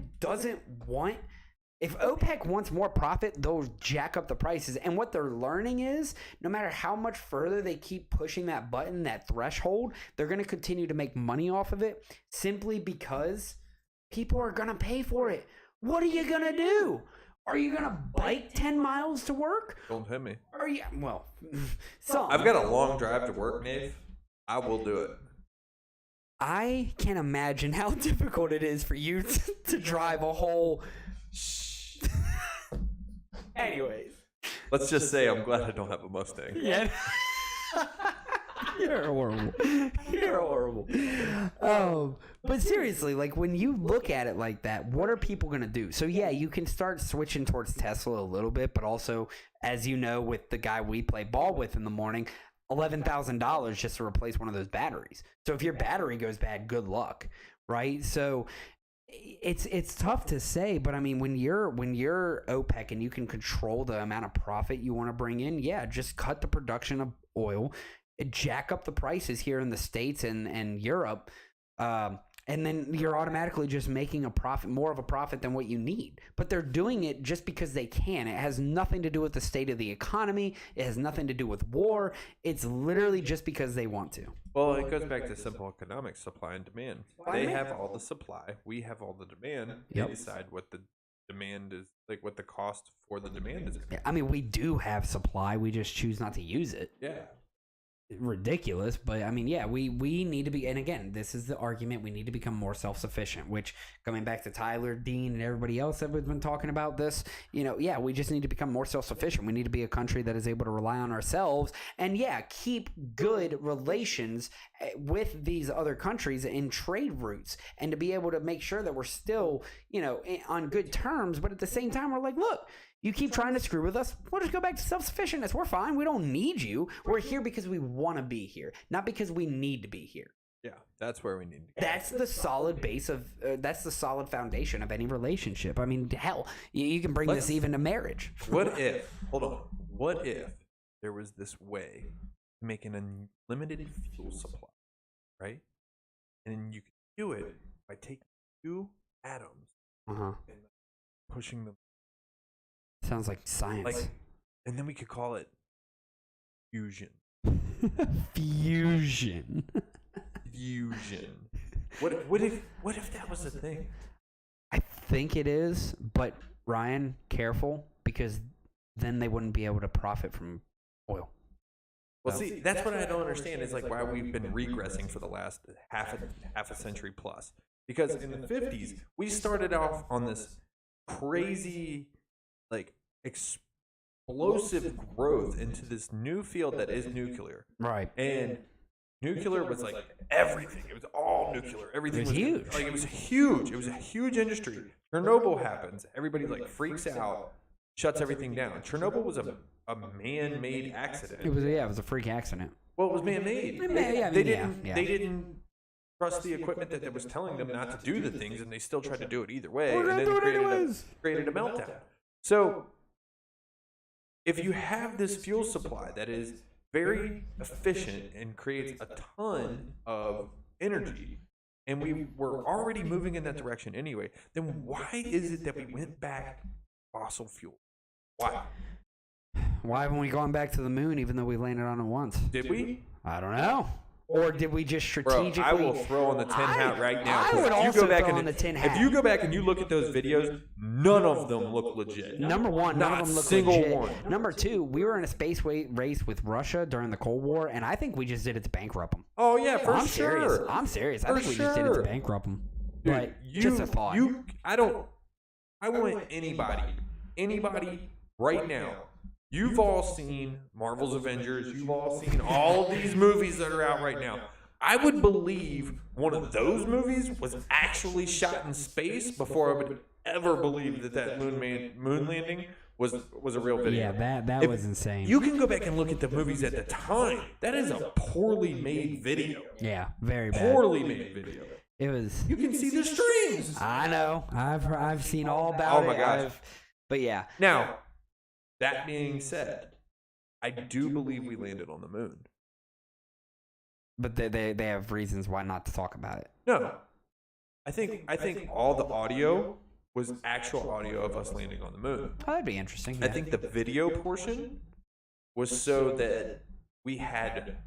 wants more profit, they'll jack up the prices. And what they're learning is no matter how much further they keep pushing that button, that threshold, they're going to continue to make money off of it simply because people are going to pay for it. What are you going to do? Are you going to bike 10 miles to work? Don't hit me. I've got a long drive to work, Nave. I will do it. I can't imagine how difficult it is for you to drive a whole... Anyways, let's just say I'm glad I don't have a Mustang. Yeah. You're horrible. But seriously, like when you look at it like that, what are people going to do? So yeah, you can start switching towards Tesla a little bit, but also, as you know, with the guy we play ball with in the morning, $11,000 just to replace one of those batteries. So if your battery goes bad, good luck, right? So it's tough to say, but I mean, when you're OPEC and you can control the amount of profit you want to bring in, yeah, just cut the production of oil, jack up the prices here in the States and Europe, and then you're automatically just making a profit, more of a profit than what you need. But they're doing it just because they can. It has nothing to do with the state of the economy. It has nothing to do with war. It's literally just because they want to. Well, it goes back to simple economics, supply and demand. They have all the supply. We have all the demand. Yep. They decide what the demand is, like what the cost for the demand is. I mean, we do have supply. We just choose not to use it. Yeah. Ridiculous, but I mean, yeah, we need to be, and again, this is the argument, we need to become more self-sufficient, which, coming back to Tyler, Dean, and everybody else that we've been talking about this, yeah, we just need to become more self-sufficient. We need to be a country that is able to rely on ourselves and, yeah, keep good relations with these other countries in trade routes, and to be able to make sure that we're still, on good terms, but at the same time, we're like, look, you keep trying to screw with us, we'll just go back to self-sufficientness. We're fine. We don't need you. We're here because we want to be here, not because we need to be here. Yeah, that's where we need to go. That's the solid base of, that's the solid foundation of any relationship. I mean, hell, you can bring this even to marriage. What if there was this way to make an unlimited fuel supply, right? And you could do it by taking two atoms and pushing them. Sounds like science. And then we could call it fusion. Fusion. What if that was a thing? I think it is, but Ryan, careful, because then they wouldn't be able to profit from oil. Well, see, that's what I don't understand is like why we've been regressing for the last half a century plus. Because in the 50s, we started off on this crazy, like, explosive growth into this new field that is nuclear. Right. And nuclear was like everything. It was all nuclear. Everything was huge. Like, it was huge. It was a huge industry. Chernobyl happens. Everybody like freaks out, shuts everything down. Chernobyl was a man-made accident. It was a freak accident. Well, it was man-made. They didn't trust the equipment that was telling them not to do the things, and they still tried to do it either way, and then created a meltdown. So, if you have this fuel supply that is very efficient and creates a ton of energy, and we were already moving in that direction anyway, then why is it that we went back to fossil fuel? Why? Why haven't we gone back to the moon even though we landed on it once? Did we? I don't know. Or did we just strategically? Bro, I will throw on the tin hat right now. I would also throw on the tin hat. If you go back and you look at those videos, none of them look legit. Number one, none of them look single legit. one. Number two, we were in a space race with Russia during the Cold War, and I think we just did it to bankrupt them. Oh yeah, for I'm sure. serious. I'm serious. I think we just did it to bankrupt them. Dude, But just a thought. I want anybody right now. You've all seen Marvel's Avengers. You've all seen all these movies that are out right now. I would believe one of those movies was actually shot in space before I would ever believe that moon landing was a real video. Yeah, that was insane. You can go back and look at the movies at the time. That is a poorly made video. Yeah, very bad. Poorly made video. It was. You can see the strings. I know. I've seen all about it. Oh my gosh. But yeah. Now, that being said, I do believe we landed on the moon. But they have reasons why not to talk about it. No. I think all the audio was actual audio of us landing on the moon. Oh, that'd be interesting. I think the video portion was so that we had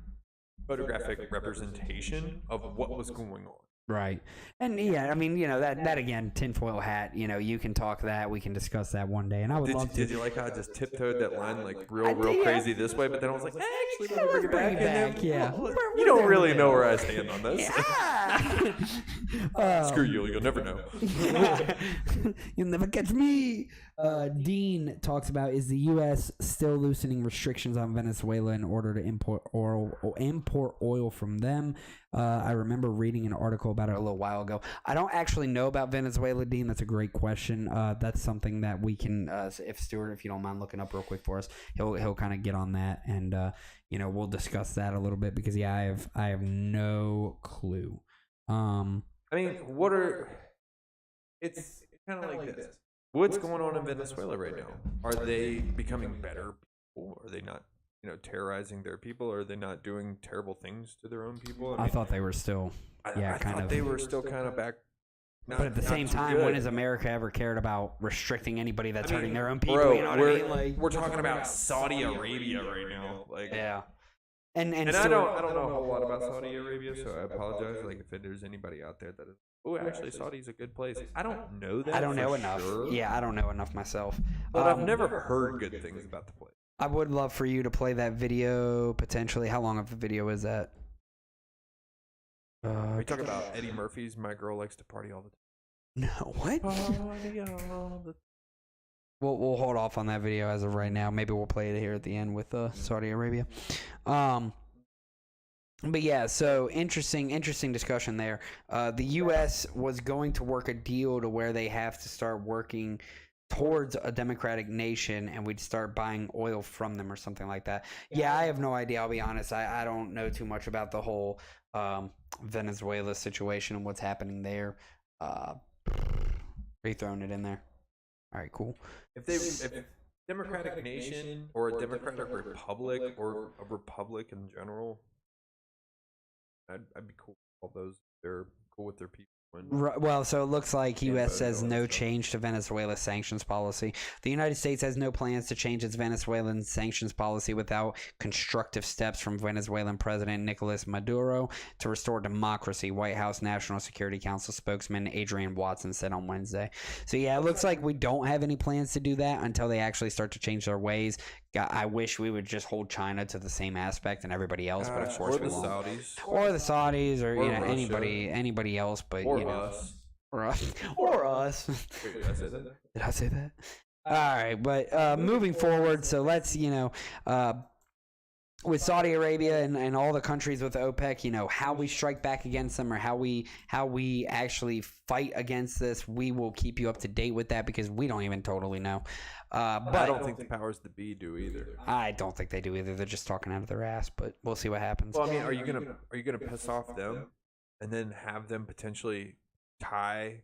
photographic representation of what was going on. Right. And yeah, I mean, that again, tinfoil hat, you can talk that, we can discuss that one day. And I would love to. Did you like how I just tiptoed that line like real crazy this way, but then I was like, actually, let me bring it back. Yeah. You don't really know where I stand on this. Yeah. Screw you, you'll never know. You'll never catch me. Dean talks about, is the U.S. still loosening restrictions on Venezuela in order to import oil from them? I remember reading an article about it a little while ago. I don't actually know about Venezuela, Dean. That's a great question. That's something that we can, if Stuart, if you don't mind looking up real quick for us, he'll kind of get on that, and we'll discuss that a little bit because I have no clue. I mean, it's kind of like this. What's going on in Venezuela right now? Are they becoming better people? Are they not, terrorizing their people? Are they not doing terrible things to their own people? I thought they were still, I thought they were still kind of back. But at the same time, when has America ever cared about restricting anybody that's hurting their own people? Bro, you know what I mean? Like, we're talking about Saudi Arabia right now. Like, yeah. And I don't know a whole lot about Saudi Arabia, so I apologize. Like, if there's anybody out there that is, actually, Saudi's a good place. I don't know that. I don't know enough. Sure. Yeah, I don't know enough myself. But I've never heard good things about the place. I would love for you to play that video potentially. How long of a video is that? Are you talking about Eddie Murphy's "My Girl Likes to Party All the Time"? No, what? Party all the... We'll hold off on that video as of right now. Maybe we'll play it here at the end with Saudi Arabia. But yeah, so interesting discussion there. The U.S. was going to work a deal to where they have to start working towards a democratic nation, and we'd start buying oil from them or something like that. Yeah, I have no idea. I'll be honest. I don't know too much about the whole Venezuela situation and what's happening there. Are you throwing it in there? All right, cool. If democratic nation or a democratic republic or a republic in general, I'd be cool with all those. They're cool with their people. Well, so it looks like U.S. says no change to Venezuela's sanctions policy. The United States has no plans to change its Venezuelan sanctions policy without constructive steps from Venezuelan President Nicolas Maduro to restore democracy, White House National Security Council spokesman Adrian Watson said on Wednesday. So, yeah, it looks like we don't have any plans to do that until they actually start to change their ways. I wish we would just hold China to the same aspect and everybody else, but of course we won't. Or the Saudis, or anybody else, but us. Or us. Wait, did I say that? Did I say that? All right, but moving forward, so let's with Saudi Arabia and all the countries with OPEC, you know, how we strike back against them or how we actually fight against this, we will keep you up to date with that because we don't even totally know. But I don't think the powers that be do either. I don't think they do either. They're just talking out of their ass, but we'll see what happens. Well, I mean, are you gonna piss off them and then have them potentially tie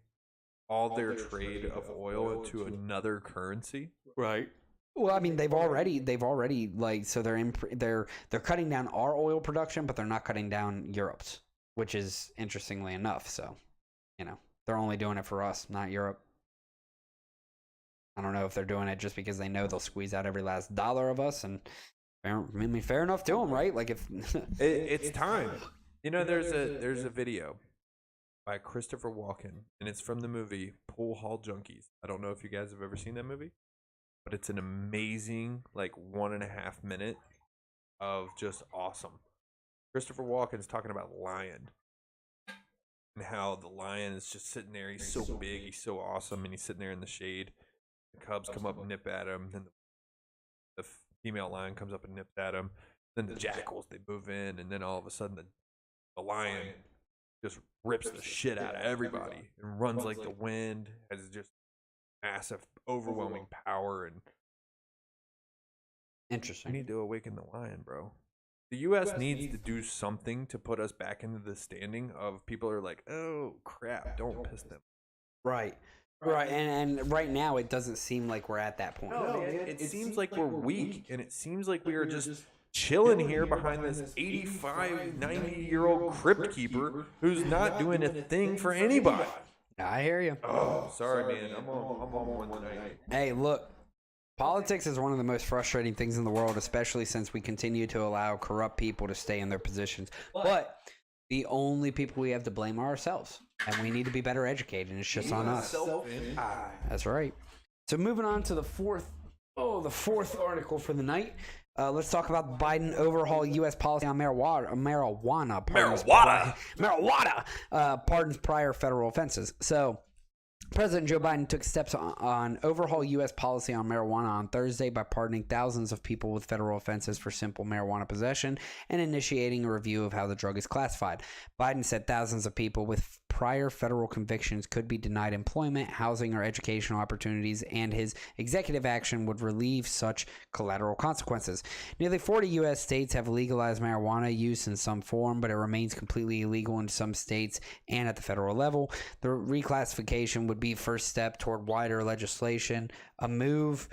all their trade of oil into another currency? Right. Well, I mean, they've already like so they're cutting down our oil production, but they're not cutting down Europe's, which is interestingly enough. So, you know, they're only doing it for us, not Europe. I don't know if they're doing it just because they know they'll squeeze out every last dollar of us, and fair enough to them, right? Like if it's time. You know, there's a video by Christopher Walken, and it's from the movie Pool Hall Junkies. I don't know if you guys have ever seen that movie, but it's an amazing, like, 1.5 minute of just awesome. Christopher Walken's talking about Lion and how the lion is just sitting there. He's so big, he's so awesome, and he's sitting there in the shade. The cubs come up and nip at him, and the female lion comes up and nips at him. Then the jackals, they move in, and then all of a sudden the lion just rips the shit out of everybody and runs like the wind, has just massive, overwhelming power. And interesting. we need to awaken the lion, bro. The U.S. needs to do something to put us back into the standing of people who are like, oh crap, don't piss them. Right. And right now it doesn't seem like we're at that point. No, man, it seems like we're weak, and it seems like we are just chilling here behind this 85, 90-year-old crypt keeper who's not doing a thing for anybody. I hear you. Oh, sorry, man. I'm on one tonight. Hey, look. Politics is one of the most frustrating things in the world, especially since we continue to allow corrupt people to stay in their positions. But the only people we have to blame are ourselves, and we need to be better educated, and it's just on us. That's right. So moving on to the fourth article for the night. Let's talk about Biden overhaul U.S. policy on marijuana. Pardons prior federal offenses. So President Joe Biden took steps on overhaul U.S. policy on marijuana on Thursday by pardoning thousands of people with federal offenses for simple marijuana possession and initiating a review of how the drug is classified. Biden said thousands of people with prior federal convictions could be denied employment, housing, or educational opportunities, and his executive action would relieve such collateral consequences. Nearly 40 U.S. states have legalized marijuana use in some form, but it remains completely illegal in some states and at the federal level. The reclassification would be first step toward wider legislation, a move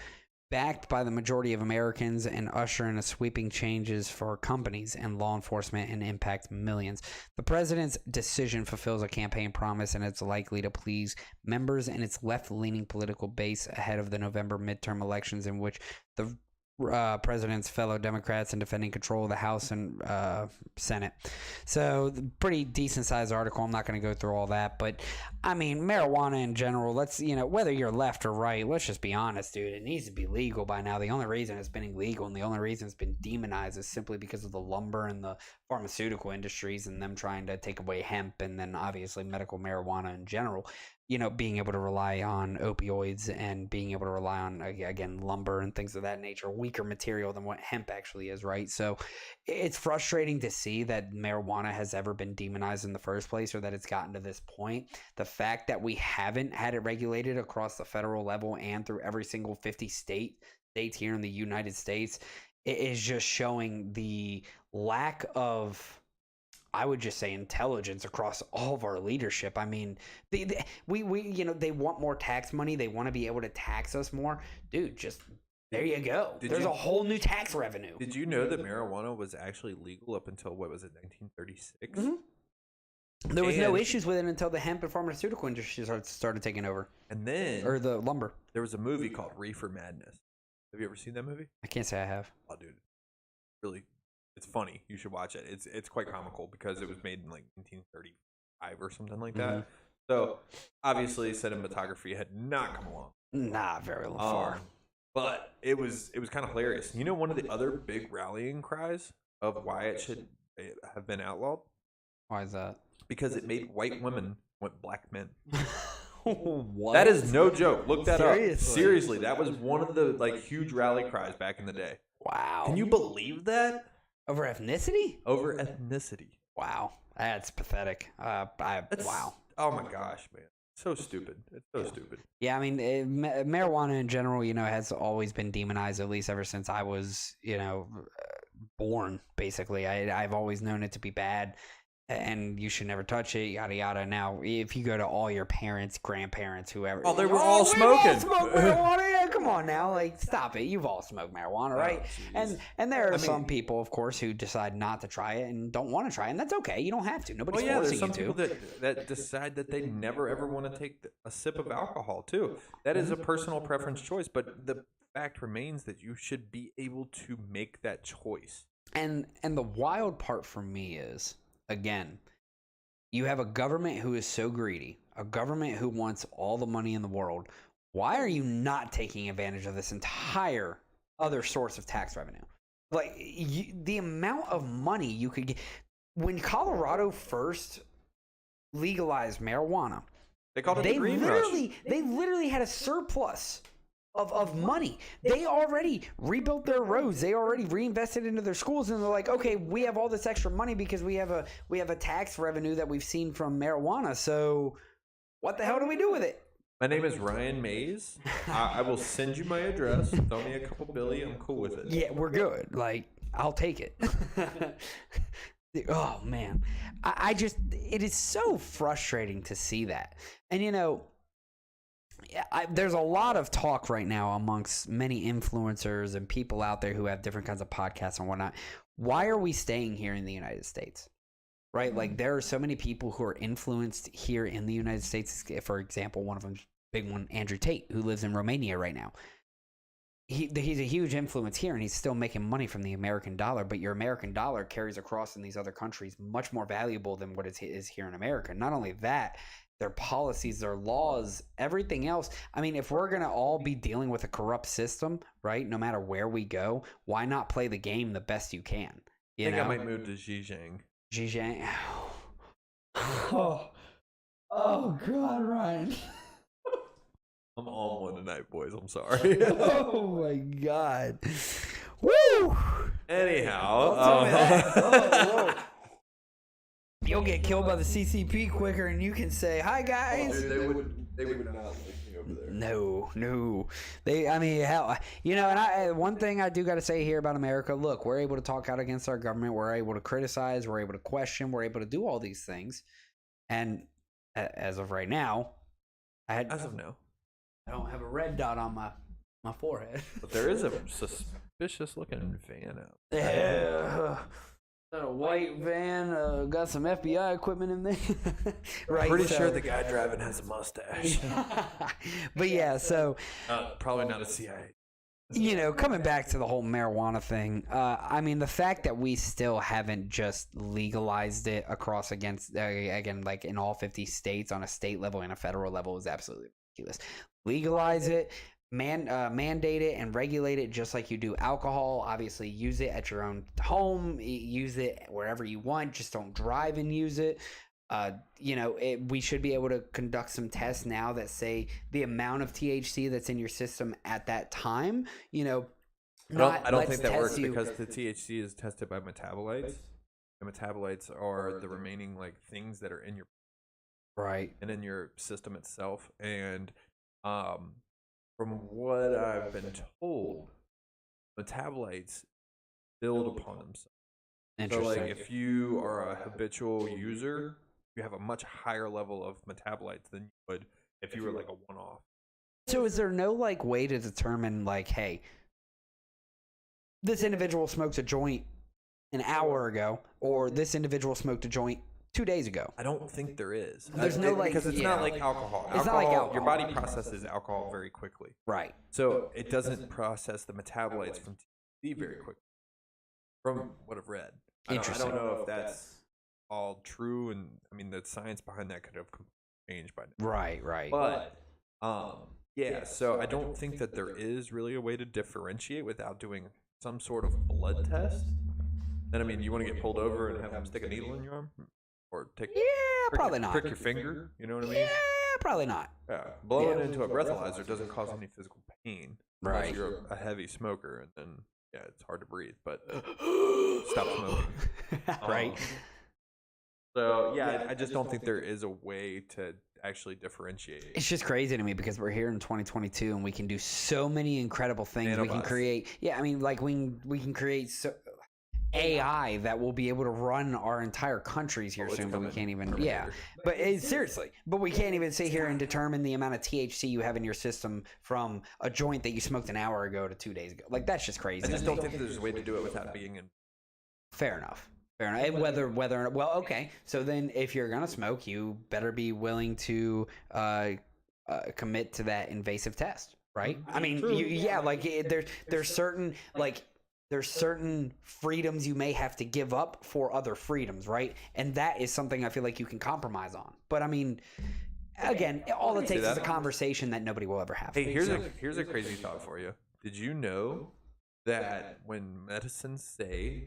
backed by the majority of Americans and usher in a sweeping changes for companies and law enforcement and impact millions. The president's decision fulfills a campaign promise, and it's likely to please members in its left-leaning political base ahead of the November midterm elections, in which the president's fellow Democrats and defending control of the House and Senate. So pretty decent sized article. I'm not going to go through all that, but I mean, marijuana in general, let's, you know, whether you're left or right, let's just be honest, dude, it needs to be legal by now. The only reason it's been illegal and the only reason it's been demonized is simply because of the lumber and the pharmaceutical industries and them trying to take away hemp, and then obviously medical marijuana in general. You know, being able to rely on opioids and being able to rely on, again, lumber and things of that nature, weaker material than what hemp actually is, right? So it's frustrating to see that marijuana has ever been demonized in the first place, or that it's gotten to this point. The fact that we haven't had it regulated across the federal level and through every single 50 states here in the United States, it is just showing the lack of, I would just say, intelligence across all of our leadership. I mean, we you know, they want more tax money. They want to be able to tax us more. Dude, just there you go. There's a whole new tax revenue. Did you know that marijuana was actually legal up until, what was it, 1936? Mm-hmm. There was no issues with it until the hemp and pharmaceutical industry started taking over. And then, or the lumber. There was a movie called Reefer Madness. Have you ever seen that movie? I can't say I have. Oh, dude, really. It's funny. You should watch it. It's quite comical because it was made in like 1935 or something like that. So obviously cinematography had not come along. Not very far. But it was kind of hilarious. You know, one of the other big rallying cries of why it should have been outlawed? Why is that? Because it made white women want black men. What? That is no joke. Look that up. Seriously, that was one of the like huge rally cries back in the day. Wow. Can you believe that? Over ethnicity? Over ethnicity. Wow, that's pathetic. Wow. Oh my gosh, man. So stupid. It's so stupid. Yeah, I mean, marijuana in general, has always been demonized, at least ever since I was, born, basically. I've always known it to be bad, and you should never touch it, yada, yada. Now, if you go to all your parents, grandparents, whoever. Oh, they were all smoking. All smoked marijuana? Yeah, come on now. Like, stop it. You've all smoked marijuana, right? And there are some people, of course, who decide not to try it and don't want to try it, and that's okay. You don't have to. Nobody's forcing there's some you to. people that decide that they never, ever want to take a sip of alcohol, too. That is a personal preference choice, but the fact remains that you should be able to make that choice. And the wild part for me is, again, you have a government who is so greedy, a government who wants all the money in the world. Why are you not taking advantage of this entire other source of tax revenue? Like, the amount of money you could get. When Colorado first legalized marijuana, They called it the green rush. They literally had a surplus of money. They already rebuilt their roads. They already reinvested into their schools, and they're like, okay, we have all this extra money because we have a tax revenue that we've seen from marijuana. So what the hell do we do with it? My name is Ryan Mays. I will send you my address. Throw me a couple billy. I'm cool with it. Yeah, we're good. Like, I'll take it. Oh man, I just, it is so frustrating to see that. And there's a lot of talk right now amongst many influencers and people out there who have different kinds of podcasts and whatnot. Why are we staying here in the United States? Right? Like, there are so many people who are influenced here in the United States. For example, one of them, big one, Andrew Tate, who lives in Romania right now. He's a huge influence here, and he's still making money from the American dollar, but your American dollar carries across in these other countries much more valuable than what it is here in America. Not only that, their policies, their laws, everything else. I mean, if we're going to all be dealing with a corrupt system, right, no matter where we go, why not play the game the best you can? I think I might move to Zhejiang. Zhejiang. Oh God, Ryan. I'm on one tonight, boys. I'm sorry. Oh my God. Woo! Anyhow, you'll get killed by the CCP quicker, and you can say, "Hi guys." Dude, they would not like me over there. No. Hell, and one thing I do got to say here about America, look, we're able to talk out against our government. We're able to criticize. We're able to question. We're able to do all these things. And as of right now, As of now. I don't have a red dot on my forehead. But there is a suspicious looking van out. Yeah. Got a white van, got some FBI equipment in there. Right. Pretty sure the guy driving has a mustache. But yeah, so probably not a CIA. Coming back to the whole marijuana thing, the fact that we still haven't just legalized it across again, like in all 50 states on a state level and a federal level is absolutely ridiculous. Legalize it, mandate it, and regulate it just like you do alcohol. Obviously, use it at your own home, use it wherever you want. Just don't drive and use it. We should be able to conduct some tests now that say the amount of THC that's in your system at that time. I don't think that works because the THC is tested by metabolites. The metabolites are the remaining things that are in your right and in your system itself. And from what I've been told, metabolites build upon themselves. Interesting. So if you are a habitual user, you have a much higher level of metabolites than you would if you were a one-off. So is there no way to determine hey, this individual smoked a joint an hour ago, or this individual smoked a joint 2 days ago? I don't think there is. There's no because it's not like alcohol. It's not like alcohol. Your body processes alcohol very quickly. Right. So it doesn't process the metabolites from THC very quickly. From what I've read. Interesting. I don't know if that's all true, and the science behind that could have changed by now. Right. But so I don't think that there is really a way to differentiate without doing some sort of blood test. Then you want to get pulled over and have them stick a needle in your arm, or probably not. Prick your finger. You know what I mean? Yeah, probably not. Yeah, blowing into a breathalyzer doesn't cause any physical pain. Right. Unless you're a heavy smoker, and then yeah, it's hard to breathe, but stop smoking. Right. So yeah, I just don't think there is a way to actually differentiate. It's just crazy to me because we're here in 2022 and we can do so many incredible things. We can Nanobots. create, like we can create AI that will be able to run our entire countries here Oh, it's soon, but we coming. can't even. Terminator. Yeah, but seriously, but we can't even sit here and determine the amount of THC you have in your system from a joint that you smoked an hour ago to 2 days ago. Like that's just crazy. I just don't think there's a way to do it without being in. Fair enough. Fair enough. And whether well, okay. So then, if you're gonna smoke, you better be willing to commit to that invasive test, right? I mean, there's certain freedoms you may have to give up for other freedoms, right? And that is something I feel like you can compromise on. But I mean, again, all it takes is a conversation that nobody will ever have. Hey, here's a crazy thought for you. Did you know that when medicines say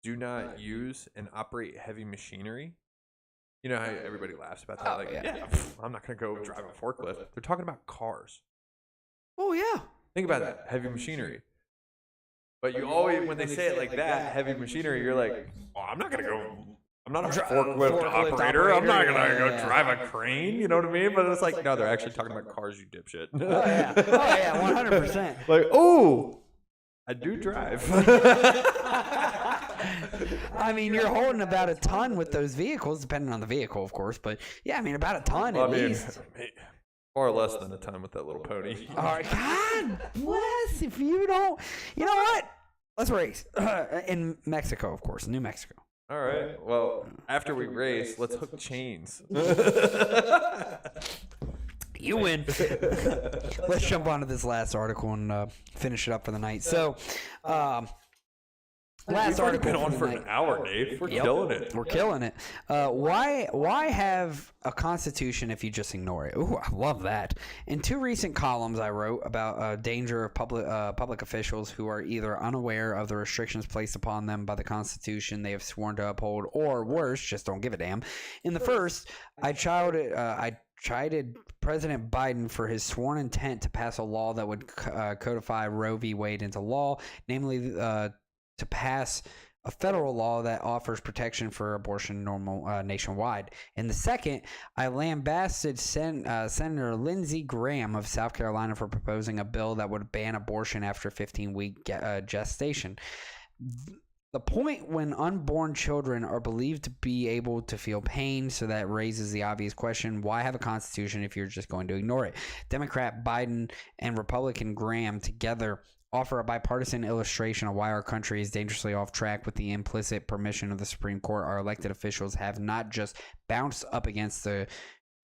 do not use and operate heavy machinery, you know how everybody laughs about that? Oh, Like, yeah. I'm not gonna go drive a forklift. They're talking about cars. Oh yeah. Think about that, heavy machinery. But you always, when they say it like that, heavy machinery, you're like, oh, I'm not gonna go. I'm not a forklift operator. I'm not gonna go drive a crane. You know what I mean? But it's like, no, they're actually talking about cars, you dipshit. Oh yeah. Oh yeah. 100%. Like, oh, I do drive. I mean, you're holding about a ton with those vehicles, depending on the vehicle, of course. But yeah, I mean, about a ton at least. Far less than a ton with that little pony. All right, God bless if you don't. You know what? Let's race in Mexico, of course, New Mexico. All right. Well, after we race, let's hook chains. You win. Let's jump onto this last article and finish it up for the night. So, last We've already article been on for the an night. hour, Dave. We're Yep. killing it. We're killing it. Why have a constitution if you just ignore it? Ooh, I love that. In 2 recent columns I wrote about danger of public officials who are either unaware of the restrictions placed upon them by the Constitution they have sworn to uphold, or worse, just don't give a damn. In the first, I chided President Biden for his sworn intent to pass a law that would codify Roe v. Wade into law, namely to pass a federal law that offers protection for abortion nationwide. In the second, I lambasted Senator Lindsey Graham of South Carolina for proposing a bill that would ban abortion after 15-week gestation. The point when unborn children are believed to be able to feel pain, so that raises the obvious question, why have a constitution if you're just going to ignore it? Democrat Biden and Republican Graham together offer a bipartisan illustration of why our country is dangerously off track. With the implicit permission of the Supreme Court, our elected officials have not just bounced up against the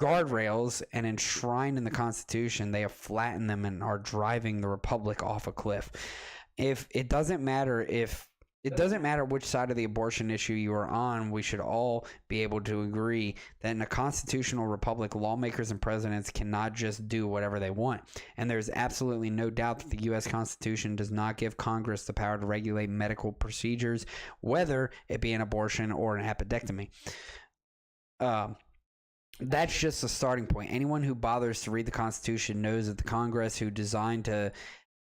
guardrails and enshrined in the Constitution, they have flattened them and are driving the republic off a cliff. It doesn't matter which side of the abortion issue you are on, we should all be able to agree that in a constitutional republic, lawmakers and presidents cannot just do whatever they want. And there's absolutely no doubt that the U.S. Constitution does not give Congress the power to regulate medical procedures, whether it be an abortion or an appendectomy. That's just a starting point. Anyone who bothers to read the Constitution knows that the Congress, who designed to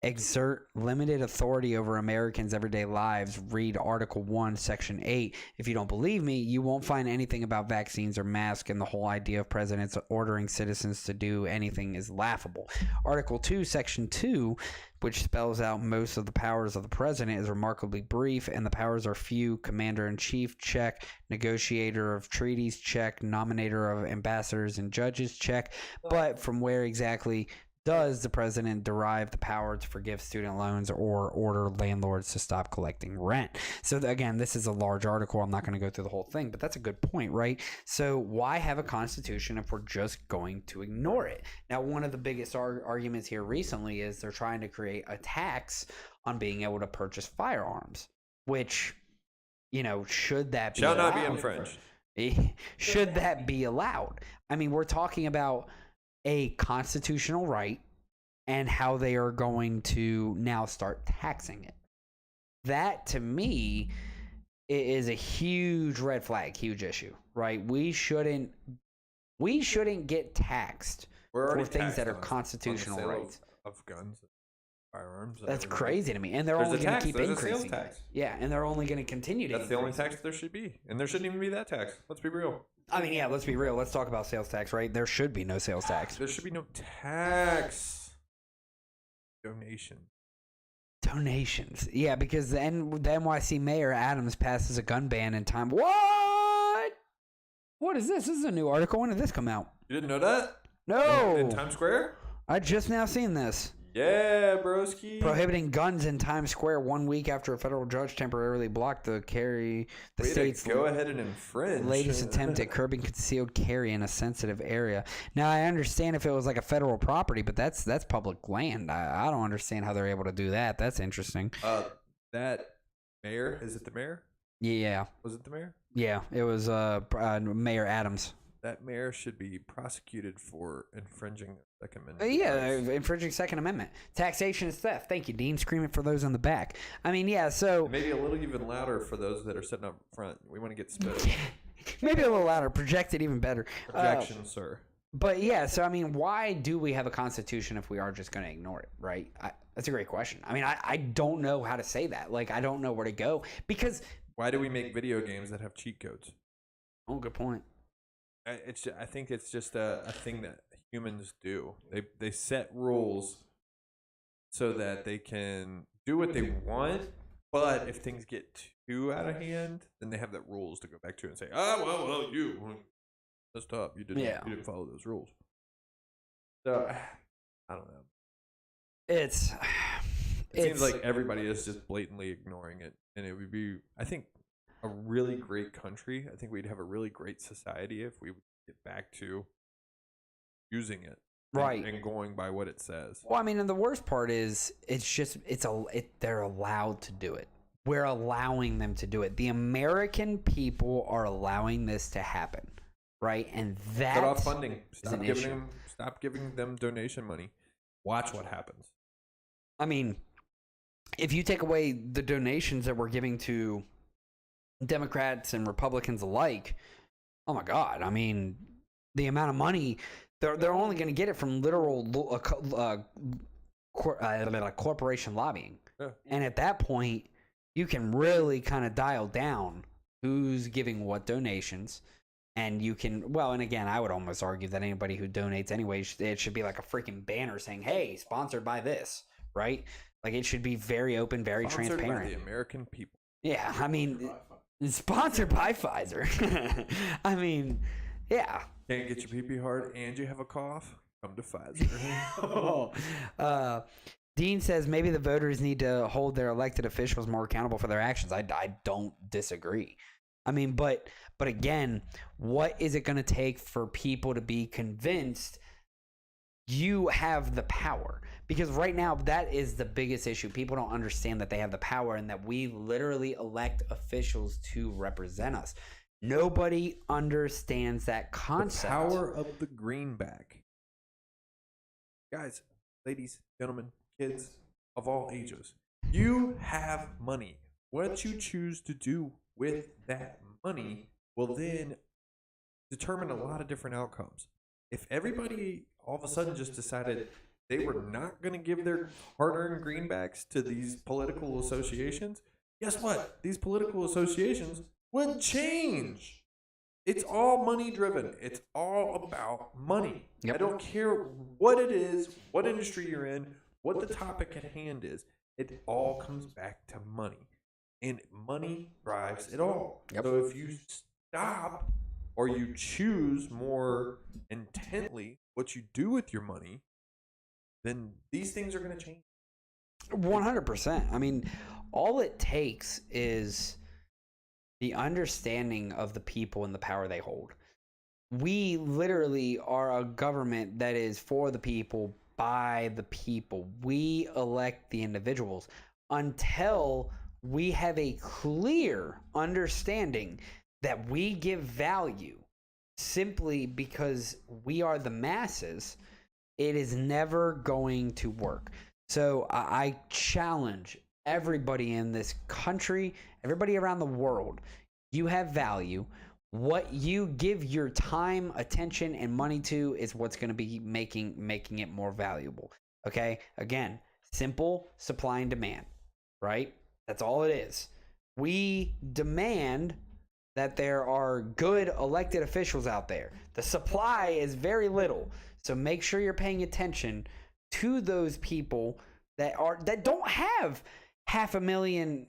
exert limited authority over Americans' everyday lives, read Article 1, Section 8. If you don't believe me, you won't find anything about vaccines or masks, and the whole idea of presidents ordering citizens to do anything is laughable. Article 2, Section 2, which spells out most of the powers of the president, is remarkably brief, and the powers are few. Commander-in-chief, check. Negotiator of treaties, check. Nominator of ambassadors and judges, check. But from where exactly does the president derive the power to forgive student loans or order landlords to stop collecting rent? So again, this is a large article. I'm not going to go through the whole thing, but that's a good point, right? So why have a constitution if we're just going to ignore it? Now, one of the biggest arguments here recently is they're trying to create a tax on being able to purchase firearms, which, you know, should that be Shall not be allowed? infringed. Should that be allowed? I mean, we're talking about a constitutional right and how they are going to now start taxing it. That, to me, is a huge red flag, huge issue, right? We shouldn't get taxed We're already for things taxed that are on constitutional the sale rights. of guns, firearms. and That's everything. crazy to me. And they're There's only a going to tax. keep There's a sales increasing. tax. Yeah, and they're only going to continue to That's the only increase. tax there should be, and there shouldn't even be that tax. Let's be real. I mean, yeah, let's be real. Let's talk about sales tax, right? There should be no sales tax. There should be no tax. Donation. Donations. Yeah, because the NYC Mayor Adams passes a gun ban in time. What? What is this? This is a new article. When did this come out? You didn't know that? No. In Times Square? I just now seen this. Yeah, broski. Prohibiting guns in Times Square 1 week after a federal judge temporarily blocked the Way state's to go ahead and infringe. latest attempt at curbing concealed carry in a sensitive area. Now, I understand if it was like a federal property, but that's public land. I don't understand how they're able to do that. That's interesting. That mayor, is it the mayor? Yeah. Was it the mayor? Yeah, it was Mayor Adams. That mayor should be prosecuted for infringing the Second Amendment. Yeah, infringing Second Amendment. Taxation is theft. Thank you, Dean. Screaming for those in the back. I mean, yeah, so... And maybe a little even louder for those that are sitting up front. We want to get spit. Maybe a little louder. Project it even better. Projection, sir. But yeah, so I mean, why do we have a constitution if we are just going to ignore it, right? That's a great question. I mean, I don't know how to say that. Like, I don't know where to go. Because... Why do we make video games that have cheat codes? Oh, good point. I think it's just a thing that humans do. They set rules so that they can do what they want, but if things get too out of hand, then they have that rules to go back to and say, well, you messed up. You didn't follow those rules. So I don't know. It seems like everybody is just blatantly ignoring it, and it would be, I think, a really great country. I think we'd have a really great society if we would get back to using it, right, and going by what it says. Well, I mean, and the worst part is they're allowed to do it. We're allowing them to do it. The American people are allowing this to happen, right? And that cut off funding. Stop giving them donation money. Watch what happens. I mean, if you take away the donations that we're giving to Democrats and Republicans alike, oh my God! I mean, the amount of money they're only going to get it from literal corporation lobbying, and at that point, you can really kind of dial down who's giving what donations, and you can and again, I would almost argue that anybody who donates anyway, it should be like a freaking banner saying, "Hey, sponsored by this," right? Like it should be very open, very sponsored transparent. By the American people. Yeah, I mean. Sponsored by Pfizer. I mean, yeah. Can't get your pee-pee hard and you have a cough? Come to Pfizer. Dean says maybe the voters need to hold their elected officials more accountable for their actions. I don't disagree. I mean, but again, what is it going to take for people to be convinced you have the power? Because right now, that is the biggest issue. People don't understand that they have the power and that we literally elect officials to represent us. Nobody understands that concept. The power of the greenback. Guys, ladies, gentlemen, kids of all ages, you have money. What you choose to do with that money will then determine a lot of different outcomes. If everybody all of a sudden just decided they were not going to give their hard-earned greenbacks to these political associations, guess what? These political associations would change. It's all money-driven. It's all about money. Yep. I don't care what it is, what industry you're in, what the topic at hand is. It all comes back to money. And money drives it all. Yep. So if you stop or you choose more intently what you do with your money, then these things are going to change. 100%. I mean, all it takes is the understanding of the people and the power they hold. We literally are a government that is for the people, by the people. We elect the individuals. Until we have a clear understanding that we give value simply because we are the masses, it is never going to work. So I challenge everybody in this country, everybody around the world, you have value. What you give your time, attention, and money to is what's going to be making it more valuable. Okay? Again, Simple supply and demand, right? That's all it is. We demand that there are good elected officials out there. The supply is very little. So make sure you're paying attention to those people that don't have $500,000,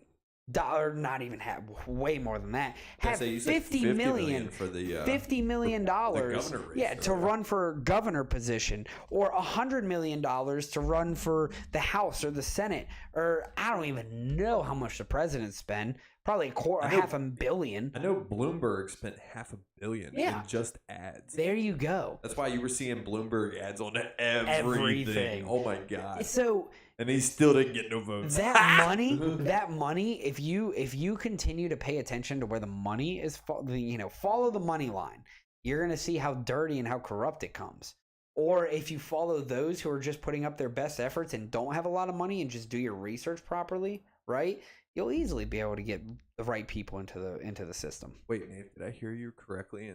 not even half, way more than that. Have $50 million for the $50 million race, to run for governor position, or $100 million to run for the House or the Senate, or I don't even know how much the president spent. Probably $500 million. I know Bloomberg spent $500 million in just ads. There you go. That's why you were seeing Bloomberg ads on everything. Oh my god! So. And he still didn't get no votes. That money, if you continue to pay attention to where the money is, follow the money line, you're going to see how dirty and how corrupt it comes. Or if you follow those who are just putting up their best efforts and don't have a lot of money and just do your research properly, right? You'll easily be able to get the right people into the system. Wait, Nate, did I hear you correctly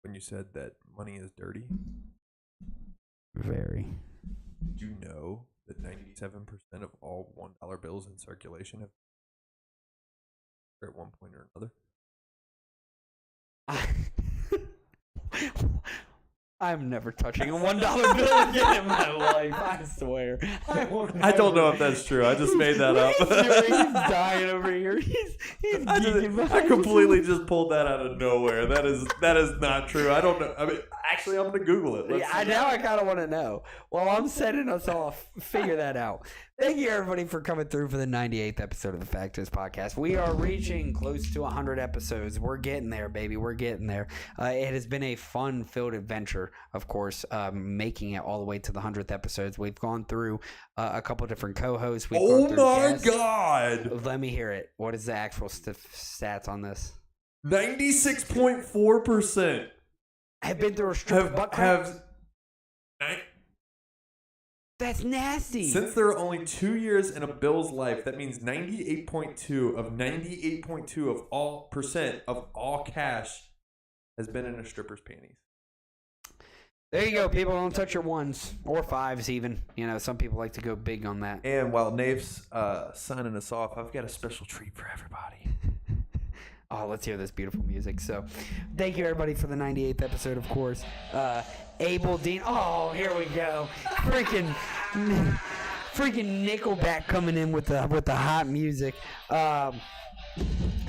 when you said that money is dirty? Very. Did you know that 97% of all $1 bills in circulation have at one point or another? I'm never touching a $1 bill again in my life. I swear. I don't know if that's true. I just made that up. He's dying over here. He's I completely just pulled that out of nowhere. That is not true. I don't know. I mean, actually, I'm gonna Google it. Now I kind of want to know. Well, I'm setting us off. Figure that out. Thank you, everybody, for coming through for the 98th episode of the Fact Is Podcast. We are reaching close to 100 episodes. We're getting there, baby. We're getting there. It has been a fun-filled adventure, of course, making it all the way to the 100th episodes. We've gone through a couple different co-hosts. Oh, my God. Let me hear it. What is the actual stats on this? 96.4%. Have been through a strip butt crack? That's nasty. Since there are only 2 years in a bill's life, that means 98.2 of 98.2 of all percent of all cash has been in a stripper's panties. There you go, people. Don't touch your ones or fives even. You know, some people like to go big on that. And while Nave's signing us off, I've got a special treat for everybody. Oh, let's hear this beautiful music. So, thank you, everybody, for the 98th episode, of course. Abel, Dean. Oh, here we go. Freaking Nickelback coming in with the hot music.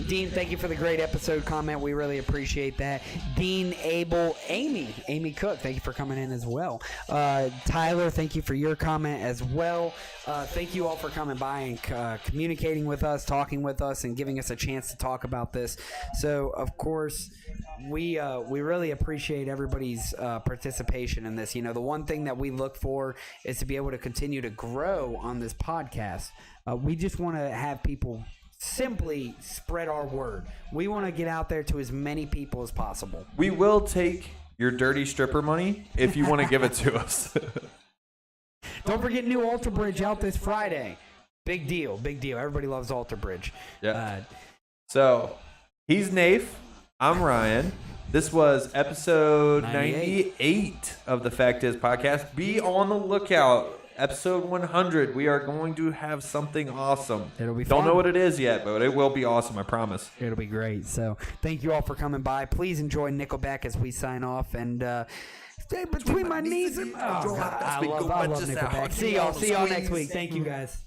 Dean, thank you for the great episode comment. We really appreciate that. Dean, Abel, Amy Cook, thank you for coming in as well. Tyler, thank you for your comment as well. Thank you all for coming by and communicating with us, talking with us, and giving us a chance to talk about this. So, of course, we really appreciate everybody's participation in this. You know, the one thing that we look for is to be able to continue to grow on this podcast. We just want to have people simply spread our word. We want to get out there to as many people as possible. We will take your dirty stripper money if you want to give it to us. Don't forget New Alter Bridge out this Friday. Big deal. Everybody loves Alter Bridge. Yeah. So he's Nafe. I'm Ryan. This was episode 98 of the Fact Is Podcast. Be on the lookout. Episode 100, we are going to have something awesome. It'll be fun. Don't know what it is yet, but it will be awesome, I promise. It'll be great. So thank you all for coming by. Please enjoy Nickelback as we sign off. And stay between my knees and... Oh, God, I love Nickelback. See y'all next week. Thank you, guys.